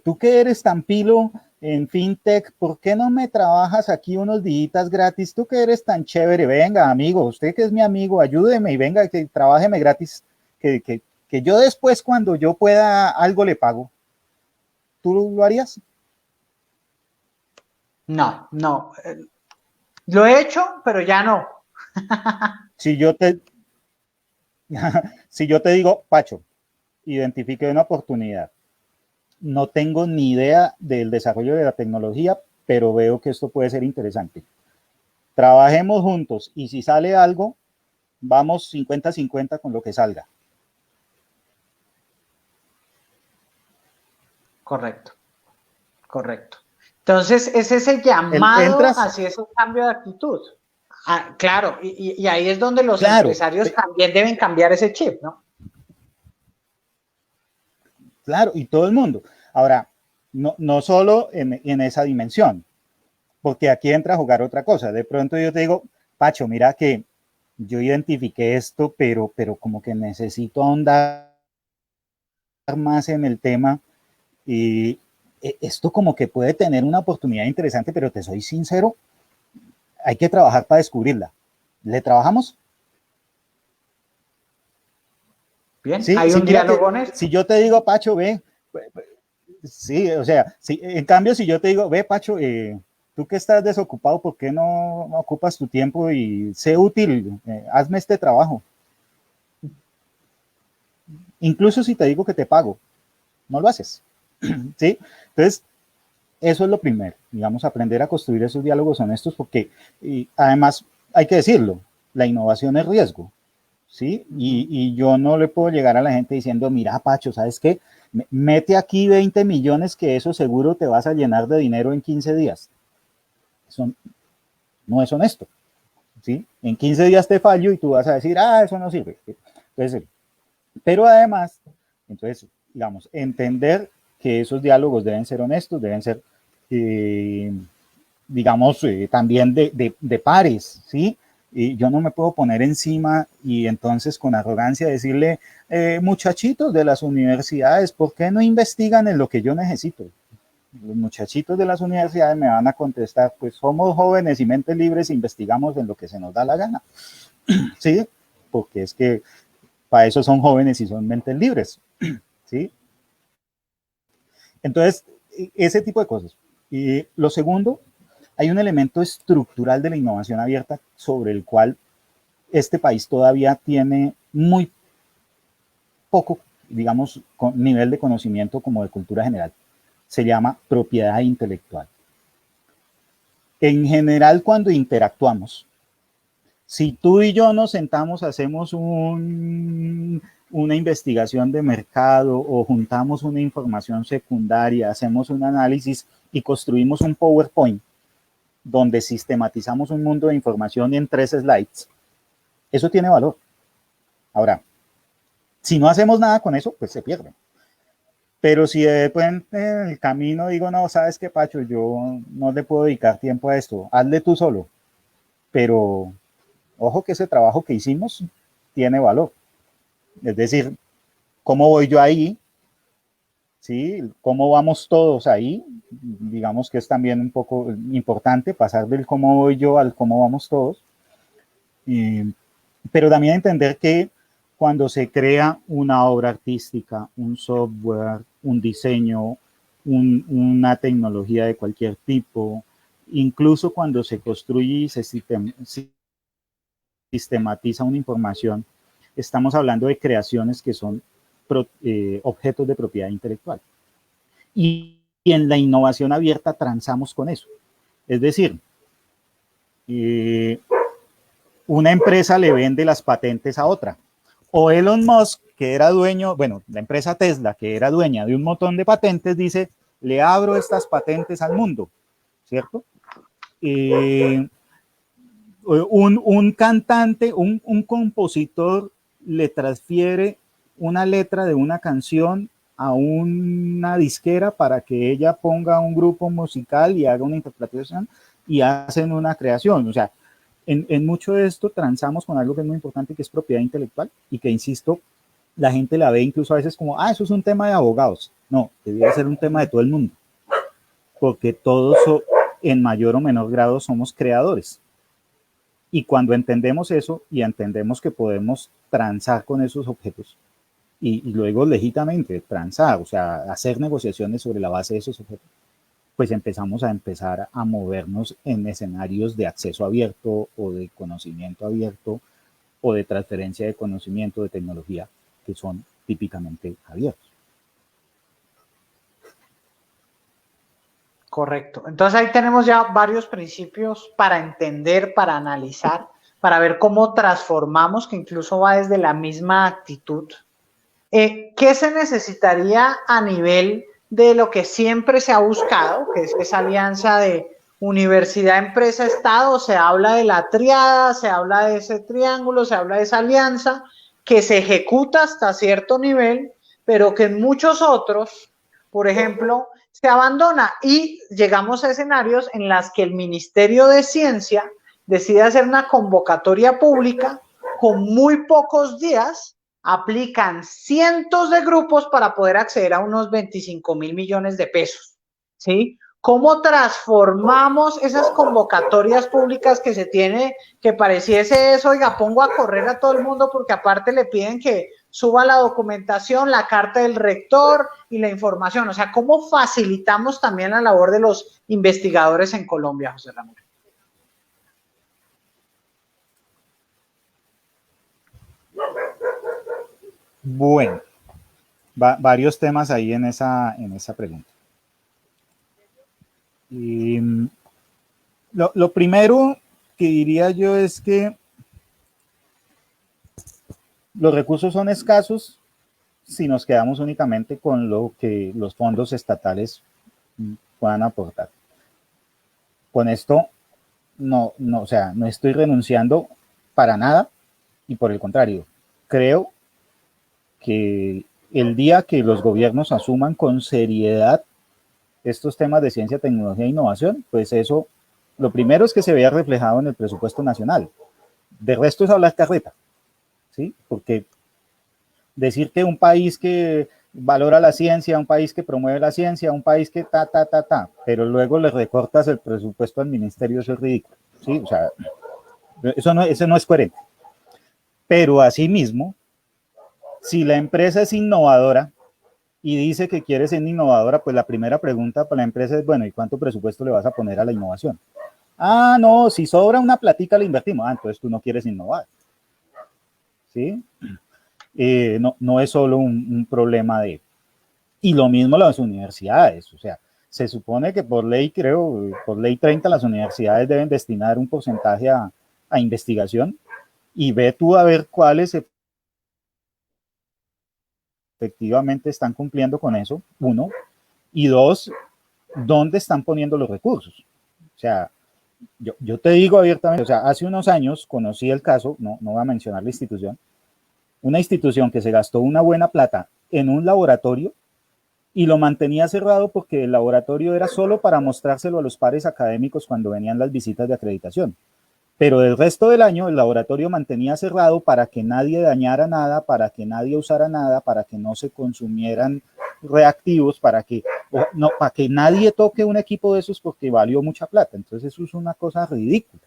tú que eres tan pilo en FinTech, ¿por qué no me trabajas aquí unos días gratis? Tú que eres tan chévere, venga amigo, usted que es mi amigo, ayúdeme y venga, que trabájeme gratis, que yo después cuando yo pueda algo le pago. ¿Tú lo harías? No, no. Lo he hecho, pero ya no. Si yo te, si yo te digo, Pacho, identifique una oportunidad. No tengo ni idea del desarrollo de la tecnología, pero veo que esto puede ser interesante. Trabajemos juntos y si sale algo, vamos 50-50 con lo que salga. Correcto, correcto. Entonces, es ese llamado Entras, hacia ese cambio de actitud. Claro, y ahí es donde los claro, empresarios también deben cambiar ese chip, ¿no? claro, y todo el mundo. Ahora, no solo en esa dimensión, porque aquí entra a jugar otra cosa. De pronto yo te digo, Pacho, mira que yo identifiqué esto, pero como que necesito ahondar más en el tema y esto como que puede tener una oportunidad interesante, pero te soy sincero, hay que trabajar para descubrirla. ¿Le trabajamos? Bien, Sí, hay sí, un mira que diálogo honesto. si yo te digo, Pacho, ve, sí, o sea, sí, en cambio, si yo te digo, ve, Pacho, tú que estás desocupado, ¿por qué no ocupas tu tiempo y sé útil? Hazme este trabajo. Incluso si te digo que te pago, no lo haces. ¿Sí? Entonces, eso es lo primero, digamos, aprender a construir esos diálogos honestos, porque además, hay que decirlo, la innovación es riesgo. ¿Sí? Y yo no le puedo llegar a la gente diciendo, mira, Pacho, ¿sabes qué? Mete aquí 20 millones que eso seguro te vas a llenar de dinero en 15 días. Eso no es honesto. ¿Sí? En 15 días te fallo y tú vas a decir, eso no sirve. Entonces, pero además, entonces, digamos, entender que esos diálogos deben ser honestos, deben ser, digamos, también de pares, ¿sí? Y yo no me puedo poner encima y entonces con arrogancia decirle, muchachitos de las universidades, ¿por qué no investigan en lo que yo necesito? Los muchachitos de las universidades me van a contestar, pues somos jóvenes y mentes libres, investigamos en lo que se nos da la gana, ¿sí? Porque es que para eso son jóvenes y son mentes libres, ¿sí? Entonces, ese tipo de cosas. Y lo segundo, hay un elemento estructural de la innovación abierta sobre el cual este país todavía tiene muy poco, digamos, nivel de conocimiento como de cultura general. Se llama propiedad intelectual. En general, cuando interactuamos, si tú y yo nos sentamos, hacemos una investigación de mercado o juntamos una información secundaria, hacemos un análisis y construimos un PowerPoint donde sistematizamos un mundo de información en 3 slides, eso tiene valor. Ahora, si no hacemos nada con eso, pues se pierde. Pero si después en el camino digo, no, sabes qué, Pacho, yo no le puedo dedicar tiempo a esto, hazle tú solo. Pero ojo que ese trabajo que hicimos tiene valor. Es decir, ¿cómo voy yo ahí? ¿Sí? ¿Cómo vamos todos ahí? Digamos que es también un poco importante pasar del cómo voy yo al cómo vamos todos. Pero también entender que cuando se crea una obra artística, un software, un diseño, una tecnología de cualquier tipo, incluso cuando se construye y se sistematiza una información, estamos hablando de creaciones que son objetos de propiedad intelectual. Y en la innovación abierta transamos con eso. Es decir, una empresa le vende las patentes a otra. O Elon Musk, que era dueño, bueno, la empresa Tesla, que era dueña de un montón de patentes, dice, le abro estas patentes al mundo, ¿cierto? Un cantante, un compositor le transfiere una letra de una canción a una disquera para que ella ponga un grupo musical y haga una interpretación y hacen una creación. O sea, en mucho de esto transamos con algo que es muy importante, que es propiedad intelectual y que, insisto, la gente la ve incluso a veces como, eso es un tema de abogados. No, debería ser un tema de todo el mundo, porque todos en mayor o menor grado somos creadores. Y cuando entendemos eso y entendemos que podemos transar con esos objetos y luego legítimamente transar, o sea, hacer negociaciones sobre la base de esos objetos, pues empezar a movernos en escenarios de acceso abierto o de conocimiento abierto o de transferencia de conocimiento, de tecnología, que son típicamente abiertos. Correcto. Entonces ahí tenemos ya varios principios para entender, para analizar, para ver cómo transformamos, que incluso va desde la misma actitud. ¿Qué se necesitaría a nivel de lo que siempre se ha buscado, que es esa alianza de universidad, empresa, Estado? Se habla de la triada, se habla de ese triángulo, se habla de esa alianza que se ejecuta hasta cierto nivel, pero que en muchos otros, por ejemplo, se abandona y llegamos a escenarios en los que el Ministerio de Ciencia decide hacer una convocatoria pública con muy pocos días, aplican cientos de grupos para poder acceder a unos 25.000 millones de pesos, ¿sí? ¿Cómo transformamos esas convocatorias públicas que se tiene, que pareciese eso, oiga, pongo a correr a todo el mundo porque aparte le piden que suba la documentación, la carta del rector y la información? O sea, ¿cómo facilitamos también la labor de los investigadores en Colombia, José Ramón? Bueno, varios temas ahí en esa pregunta. Y, lo primero que diría yo es que los recursos son escasos si nos quedamos únicamente con lo que los fondos estatales puedan aportar. Con esto o sea, no estoy renunciando para nada y por el contrario, creo que el día que los gobiernos asuman con seriedad estos temas de ciencia, tecnología e innovación, pues eso, lo primero es que se vea reflejado en el presupuesto nacional. De resto es hablar carreta, ¿sí? Porque decir que un país que valora la ciencia, un país que promueve la ciencia, un país que pero luego le recortas el presupuesto al ministerio, eso es ridículo, ¿sí? O sea, eso no es coherente. Pero asimismo, si la empresa es innovadora y dice que quiere ser innovadora, pues la primera pregunta para la empresa es, bueno, ¿y cuánto presupuesto le vas a poner a la innovación? Ah, no, si sobra una platica la invertimos. Ah, entonces tú no quieres innovar. ¿Sí? No es solo un problema de... Y lo mismo las universidades, o sea, se supone que por ley, creo, por ley 30, las universidades deben destinar un porcentaje a investigación, y ve tú a ver cuáles efectivamente están cumpliendo con eso, uno, y dos, dónde están poniendo los recursos. O sea, yo te digo abiertamente, o sea, hace unos años conocí el caso, no voy a mencionar la institución, una institución que se gastó una buena plata en un laboratorio y lo mantenía cerrado porque el laboratorio era solo para mostrárselo a los pares académicos cuando venían las visitas de acreditación. Pero el resto del año el laboratorio mantenía cerrado para que nadie dañara nada, para que nadie usara nada, para que no se consumieran reactivos, para que nadie toque un equipo de esos porque valió mucha plata. Entonces eso es una cosa ridícula.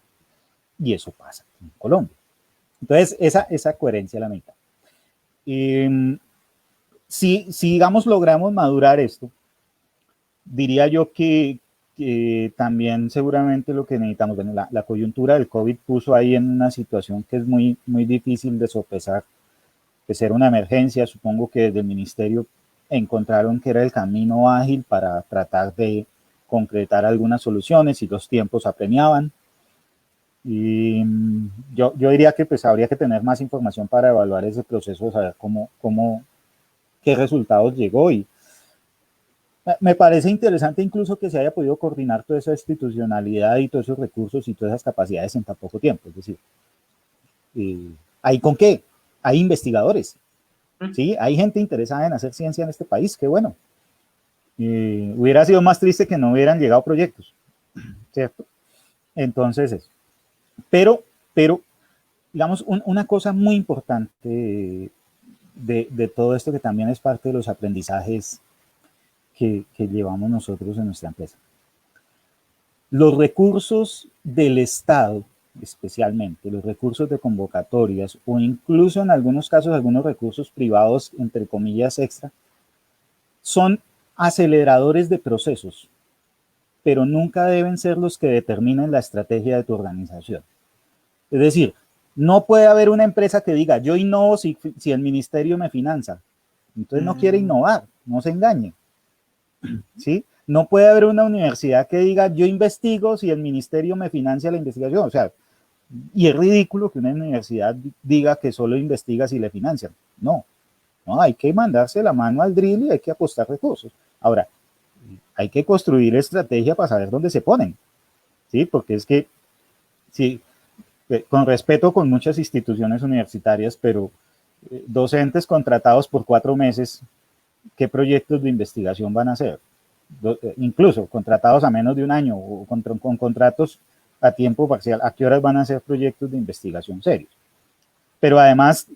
Y eso pasa en Colombia. Entonces esa coherencia la mitad. Si digamos logramos madurar esto, diría yo que también seguramente lo que necesitamos, bueno, la coyuntura del COVID puso ahí en una situación que es muy, muy difícil de sopesar, de ser una emergencia. Supongo que desde el ministerio encontraron que era el camino ágil para tratar de concretar algunas soluciones y los tiempos apremiaban. Y yo diría que pues habría que tener más información para evaluar ese proceso, saber qué resultados llegó. Y me parece interesante incluso que se haya podido coordinar toda esa institucionalidad y todos esos recursos y todas esas capacidades en tan poco tiempo. Es decir, ¿hay con qué? Hay investigadores, ¿sí? Hay gente interesada en hacer ciencia en este país, qué bueno. Hubiera sido más triste que no hubieran llegado proyectos, ¿cierto? Entonces, eso. Pero digamos, una cosa muy importante de todo esto, que también es parte de los aprendizajes que llevamos nosotros en nuestra empresa. Los recursos del Estado, especialmente los recursos de convocatorias, o incluso en algunos casos algunos recursos privados, entre comillas, extra, son aceleradores de procesos, pero nunca deben ser los que determinen la estrategia de tu organización. Es decir, no puede haber una empresa que diga, yo innovo si el ministerio me financia. Entonces no quiere innovar, no se engañe. ¿Sí? No puede haber una universidad que diga, yo investigo si el ministerio me financia la investigación. O sea, y es ridículo que una universidad diga que solo investiga si le financian. No, hay que mandarse la mano al drill y hay que apostar recursos. Ahora, hay que construir estrategia para saber dónde se ponen, ¿sí? Porque es que, sí, con respeto con muchas instituciones universitarias, pero docentes contratados por 4 meses, ¿qué proyectos de investigación van a hacer? Incluso contratados a menos de un año o con contratos a tiempo parcial, ¿a qué horas van a hacer proyectos de investigación serios? Pero además,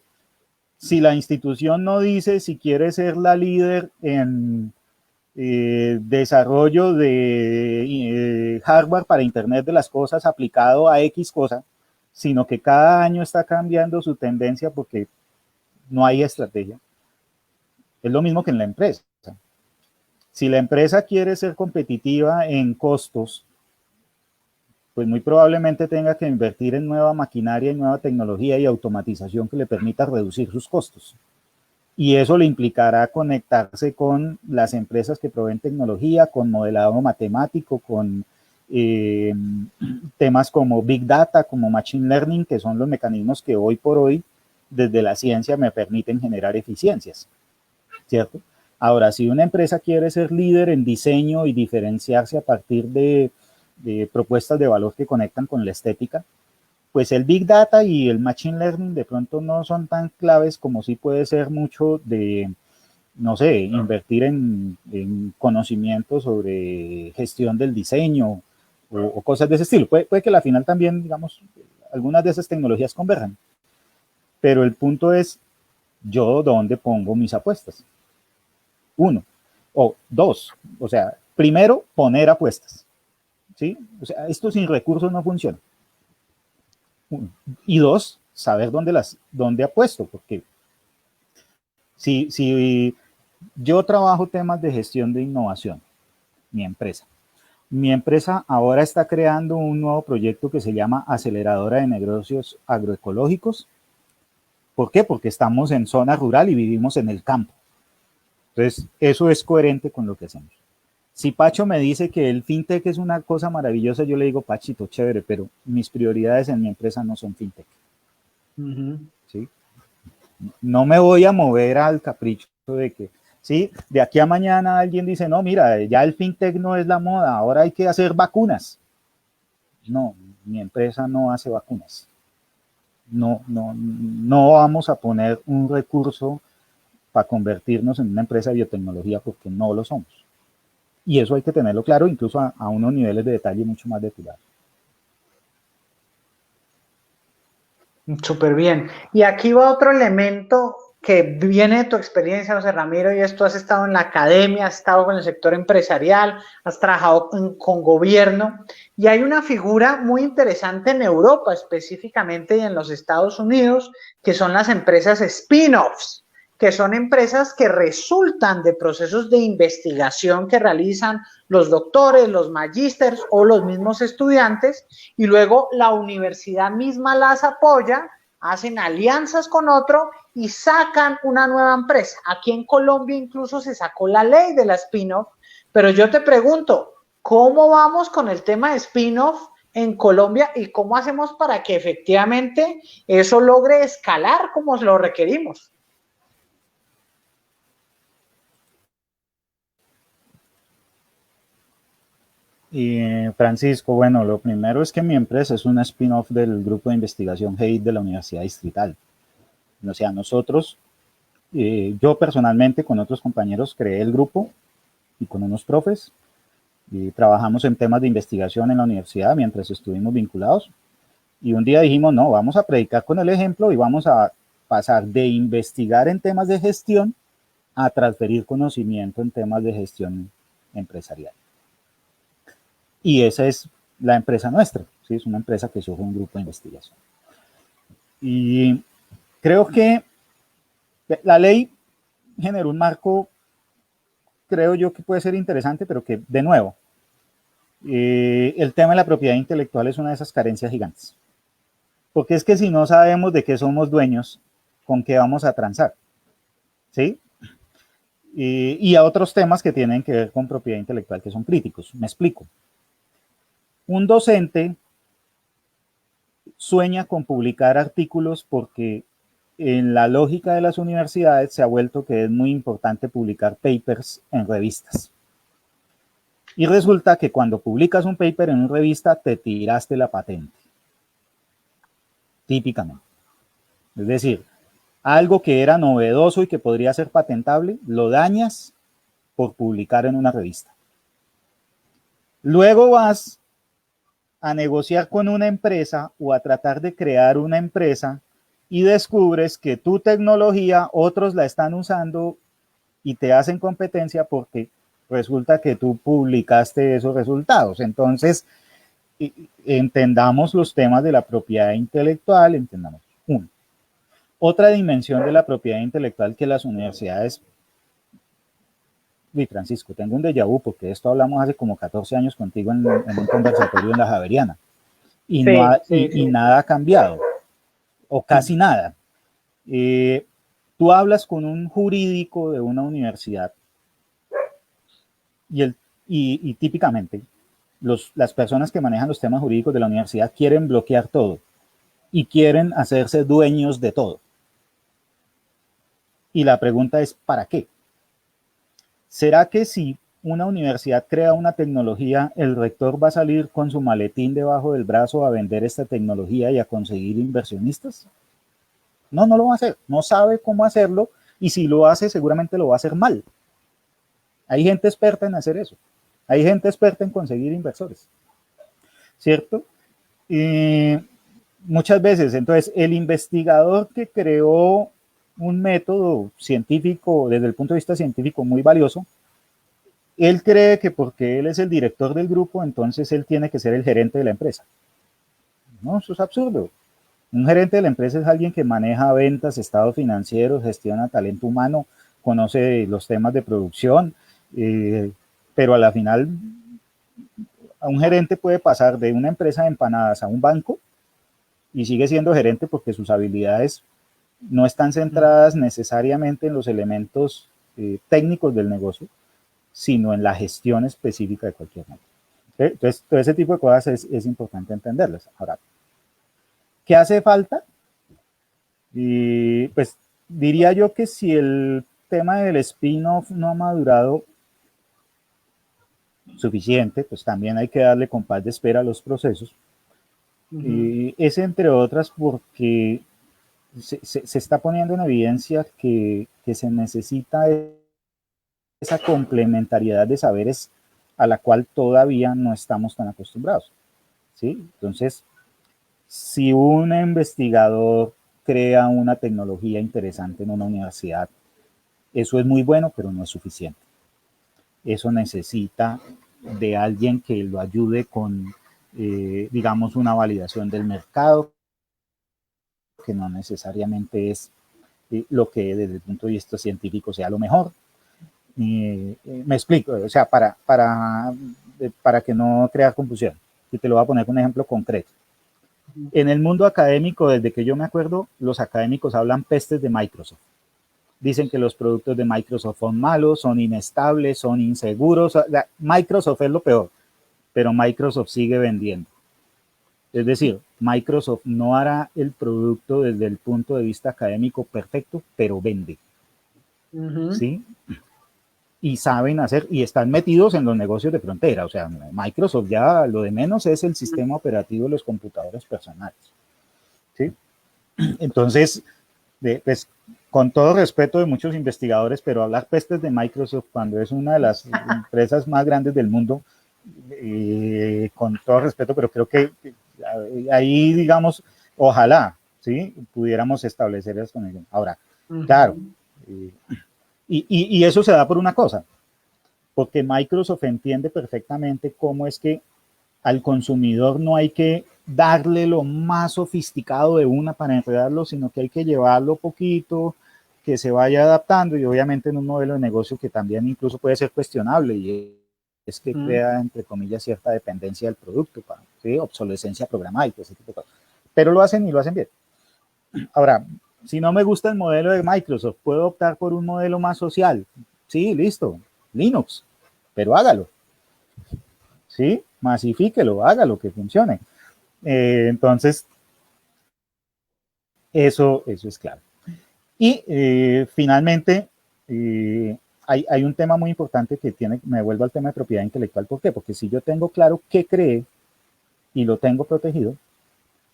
si la institución no dice si quiere ser la líder en desarrollo de hardware para Internet de las cosas aplicado a X cosa, sino que cada año está cambiando su tendencia porque no hay estrategia, es lo mismo que en la empresa. Si la empresa quiere ser competitiva en costos, pues muy probablemente tenga que invertir en nueva maquinaria y nueva tecnología y automatización que le permita reducir sus costos. Y eso le implicará conectarse con las empresas que proveen tecnología, con modelado matemático, con temas como Big Data, como Machine Learning, que son los mecanismos que hoy por hoy desde la ciencia me permiten generar eficiencias, ¿cierto? Ahora, si una empresa quiere ser líder en diseño y diferenciarse a partir de propuestas de valor que conectan con la estética, pues el Big Data y el Machine Learning de pronto no son tan claves como sí puede ser mucho de, no sé, invertir en conocimiento sobre gestión del diseño o cosas de ese estilo. Puede que al final también, digamos, algunas de esas tecnologías converjan. Pero el punto es, ¿yo dónde pongo mis apuestas? Uno. O dos. O sea, primero, poner apuestas. ¿Sí? O sea, esto sin recursos no funciona. Y dos, saber dónde apuesto, porque si Yo trabajo temas de gestión de innovación, mi empresa. Mi empresa ahora está creando un nuevo proyecto que se llama Aceleradora de Negocios Agroecológicos. ¿Por qué? Porque estamos en zona rural y vivimos en el campo. Entonces, eso es coherente con lo que hacemos. Si Pacho me dice que el fintech es una cosa maravillosa, yo le digo, Pachito, chévere, pero mis prioridades en mi empresa no son fintech. ¿Sí? No me voy a mover al capricho de que, sí, de aquí a mañana alguien dice, no, mira, ya el fintech no es la moda, ahora hay que hacer vacunas. No, mi empresa no hace vacunas. No vamos a poner un recurso para convertirnos en una empresa de biotecnología porque no lo somos. Y eso hay que tenerlo claro, incluso a unos niveles de detalle mucho más depurados. Súper bien. Y aquí va otro elemento que viene de tu experiencia, José Ramiro, y esto has estado en la academia, has estado con el sector empresarial, has trabajado con gobierno, y hay una figura muy interesante en Europa específicamente y en los Estados Unidos, que son las empresas spin-offs, que son empresas que resultan de procesos de investigación que realizan los doctores, los magísteres o los mismos estudiantes, y luego la universidad misma las apoya, hacen alianzas con otro y sacan una nueva empresa. Aquí en Colombia incluso se sacó la ley de la spin-off, pero yo te pregunto, ¿cómo vamos con el tema de spin-off en Colombia y cómo hacemos para que efectivamente eso logre escalar como lo requerimos? Y Francisco, bueno, lo primero es que mi empresa es una spin-off del grupo de investigación GEID de la Universidad Distrital. O sea, nosotros, yo personalmente con otros compañeros creé el grupo y con unos profes y trabajamos en temas de investigación en la universidad mientras estuvimos vinculados. Y un día dijimos, no, vamos a predicar con el ejemplo y vamos a pasar de investigar en temas de gestión a transferir conocimiento en temas de gestión empresarial. Y esa es la empresa nuestra, ¿sí? Es una empresa que surge un grupo de investigación. Y creo que la ley generó un marco, creo yo que puede ser interesante, pero que, de nuevo, el tema de la propiedad intelectual es una de esas carencias gigantes. Porque es que si no sabemos de qué somos dueños, ¿con qué vamos a transar? ¿Sí? Y a otros temas que tienen que ver con propiedad intelectual que son críticos. Me explico. Un docente sueña con publicar artículos porque en la lógica de las universidades se ha vuelto que es muy importante publicar papers en revistas. Y resulta que cuando publicas un paper en una revista te tiraste la patente. Típicamente. Es decir, algo que era novedoso y que podría ser patentable, lo dañas por publicar en una revista. Luego vas a negociar con una empresa o a tratar de crear una empresa y descubres que tu tecnología otros la están usando y te hacen competencia porque resulta que tú publicaste esos resultados. Entonces, entendamos los temas de la propiedad intelectual, entendamos. Uno. Otra dimensión de la propiedad intelectual que las universidades, y Francisco, tengo un déjà vu porque esto hablamos hace como 14 años contigo en un conversatorio en la Javeriana y, no Sí, ha, sí, y sí. nada ha cambiado, o casi nada. Tú hablas con un jurídico de una universidad y típicamente las personas que manejan los temas jurídicos de la universidad quieren bloquear todo y quieren hacerse dueños de todo. Y la pregunta es, ¿para qué? ¿Será que si una universidad crea una tecnología, el rector va a salir con su maletín debajo del brazo a vender esta tecnología y a conseguir inversionistas? No, no lo va a hacer. No sabe cómo hacerlo y si lo hace seguramente lo va a hacer mal. Hay gente experta en hacer eso. Hay gente experta en conseguir inversores. ¿Cierto? Y muchas veces, entonces, el investigador que creó un método científico, desde el punto de vista científico, muy valioso, él cree que porque él es el director del grupo, entonces él tiene que ser el gerente de la empresa. No, eso es absurdo. Un gerente de la empresa es alguien que maneja ventas, estados financieros, gestiona talento humano, conoce los temas de producción, pero a la final a un gerente puede pasar de una empresa de empanadas a un banco y sigue siendo gerente porque sus habilidades no están centradas necesariamente en los elementos técnicos del negocio, sino en la gestión específica de cualquier negocio. Entonces, todo ese tipo de cosas es importante entenderlas. Ahora, ¿qué hace falta? Y pues diría yo que si el tema del spin-off no ha madurado suficiente, pues también hay que darle compás de espera a los procesos. Es entre otras porque se está poniendo en evidencia que se necesita esa complementariedad de saberes a la cual todavía no estamos tan acostumbrados, ¿sí? Entonces, si un investigador crea una tecnología interesante en una universidad, eso es muy bueno, pero no es suficiente. Eso necesita de alguien que lo ayude con, digamos, una validación del mercado, que no necesariamente es lo que desde el punto de vista científico sea lo mejor. Me explico, o sea, para que no crea confusión. Y te lo voy a poner con un ejemplo concreto. En el mundo académico, desde que yo me acuerdo, los académicos hablan pestes de Microsoft. Dicen que los productos de Microsoft son malos, son inestables, son inseguros. Microsoft es lo peor, pero Microsoft sigue vendiendo. Es decir, Microsoft no hará el producto desde el punto de vista académico perfecto, pero vende. ¿Sí? Y saben hacer, y están metidos en los negocios de frontera. O sea, Microsoft ya lo de menos es el sistema operativo de los computadores personales. ¿Sí? Entonces, pues, con todo respeto de muchos investigadores, pero hablar pestes de Microsoft cuando es una de las empresas más grandes del mundo, con todo respeto, pero creo que ahí, digamos, ojalá, ¿sí? Pudiéramos establecer eso con ellos. Ahora, claro, y eso se da por una cosa, porque Microsoft entiende perfectamente cómo es que al consumidor no hay que darle lo más sofisticado de una para enredarlo, sino que hay que llevarlo poquito, que se vaya adaptando, y obviamente en un modelo de negocio que también incluso puede ser cuestionable, y es que crea, entre comillas, cierta dependencia del producto, ¿sí? Obsolescencia programada y todo ese tipo de cosas. Pero lo hacen y lo hacen bien. Ahora, si no me gusta el modelo de Microsoft, puedo optar por un modelo más social. Sí, listo, Linux, pero hágalo. ¿Sí? Masifíquelo, hágalo, que funcione. Entonces, eso es claro. Y finalmente, hay un tema muy importante que me vuelvo al tema de propiedad intelectual. ¿Por qué? Porque si yo tengo claro qué creé y lo tengo protegido,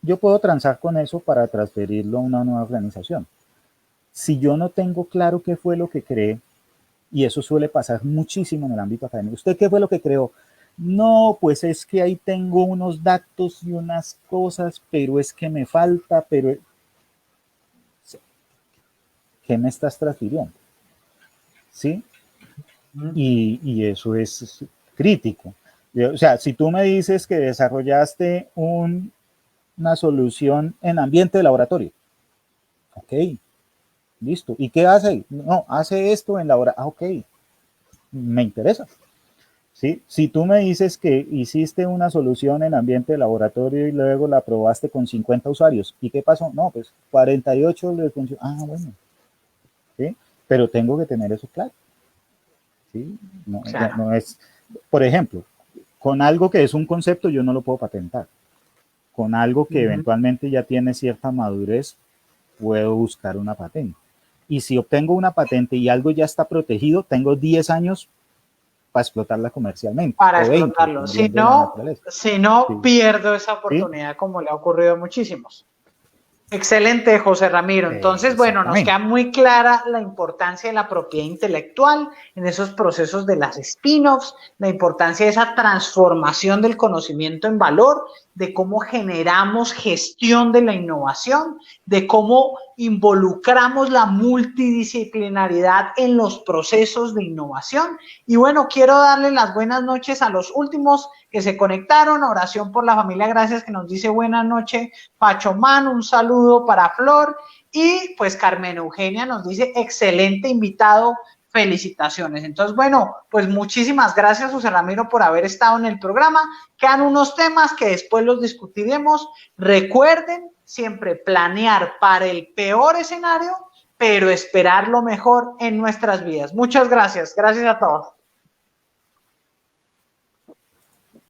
yo puedo transar con eso para transferirlo a una nueva organización. Si yo no tengo claro qué fue lo que creé, y eso suele pasar muchísimo en el ámbito académico, ¿usted qué fue lo que creó? No, pues es que ahí tengo unos datos y unas cosas, pero es que me falta, pero ¿qué me estás transfiriendo? ¿Sí? Y eso es crítico. O sea, si tú me dices que desarrollaste una solución en ambiente de laboratorio, ok, listo. ¿Y qué hace? No, hace esto en laboratorio, ok, me interesa. ¿Sí? Si tú me dices que hiciste una solución en ambiente de laboratorio y luego la probaste con 50 usuarios, ¿y qué pasó? No, pues 48 le funcionó. Ah, bueno. ¿Sí? Pero tengo que tener eso claro. ¿Sí? No es, por ejemplo, con algo que es un concepto yo no lo puedo patentar. Con algo que eventualmente ya tiene cierta madurez, puedo buscar una patente. Y si obtengo una patente y algo ya está protegido, tengo 10 años para explotarla comercialmente. Para explotarlo. Si no, sí. Pierdo esa oportunidad, ¿sí? Como le ha ocurrido a muchísimos. Excelente, José Ramiro. Entonces, bueno, nos queda muy clara la importancia de la propiedad intelectual en esos procesos de las spin-offs, la importancia de esa transformación del conocimiento en valor de cómo generamos gestión de la innovación, de cómo involucramos la multidisciplinaridad en los procesos de innovación. Y bueno, quiero darle las buenas noches a los últimos que se conectaron. Oración por la familia, gracias, que nos dice buenas noches Pacho Man, un saludo para Flor. Y pues Carmen Eugenia nos dice excelente invitado, felicitaciones. Entonces, bueno, pues muchísimas gracias, José Ramiro, por haber estado en el programa. Quedan unos temas que después los discutiremos. Recuerden siempre planear para el peor escenario, pero esperar lo mejor en nuestras vidas. Muchas gracias. Gracias a todos.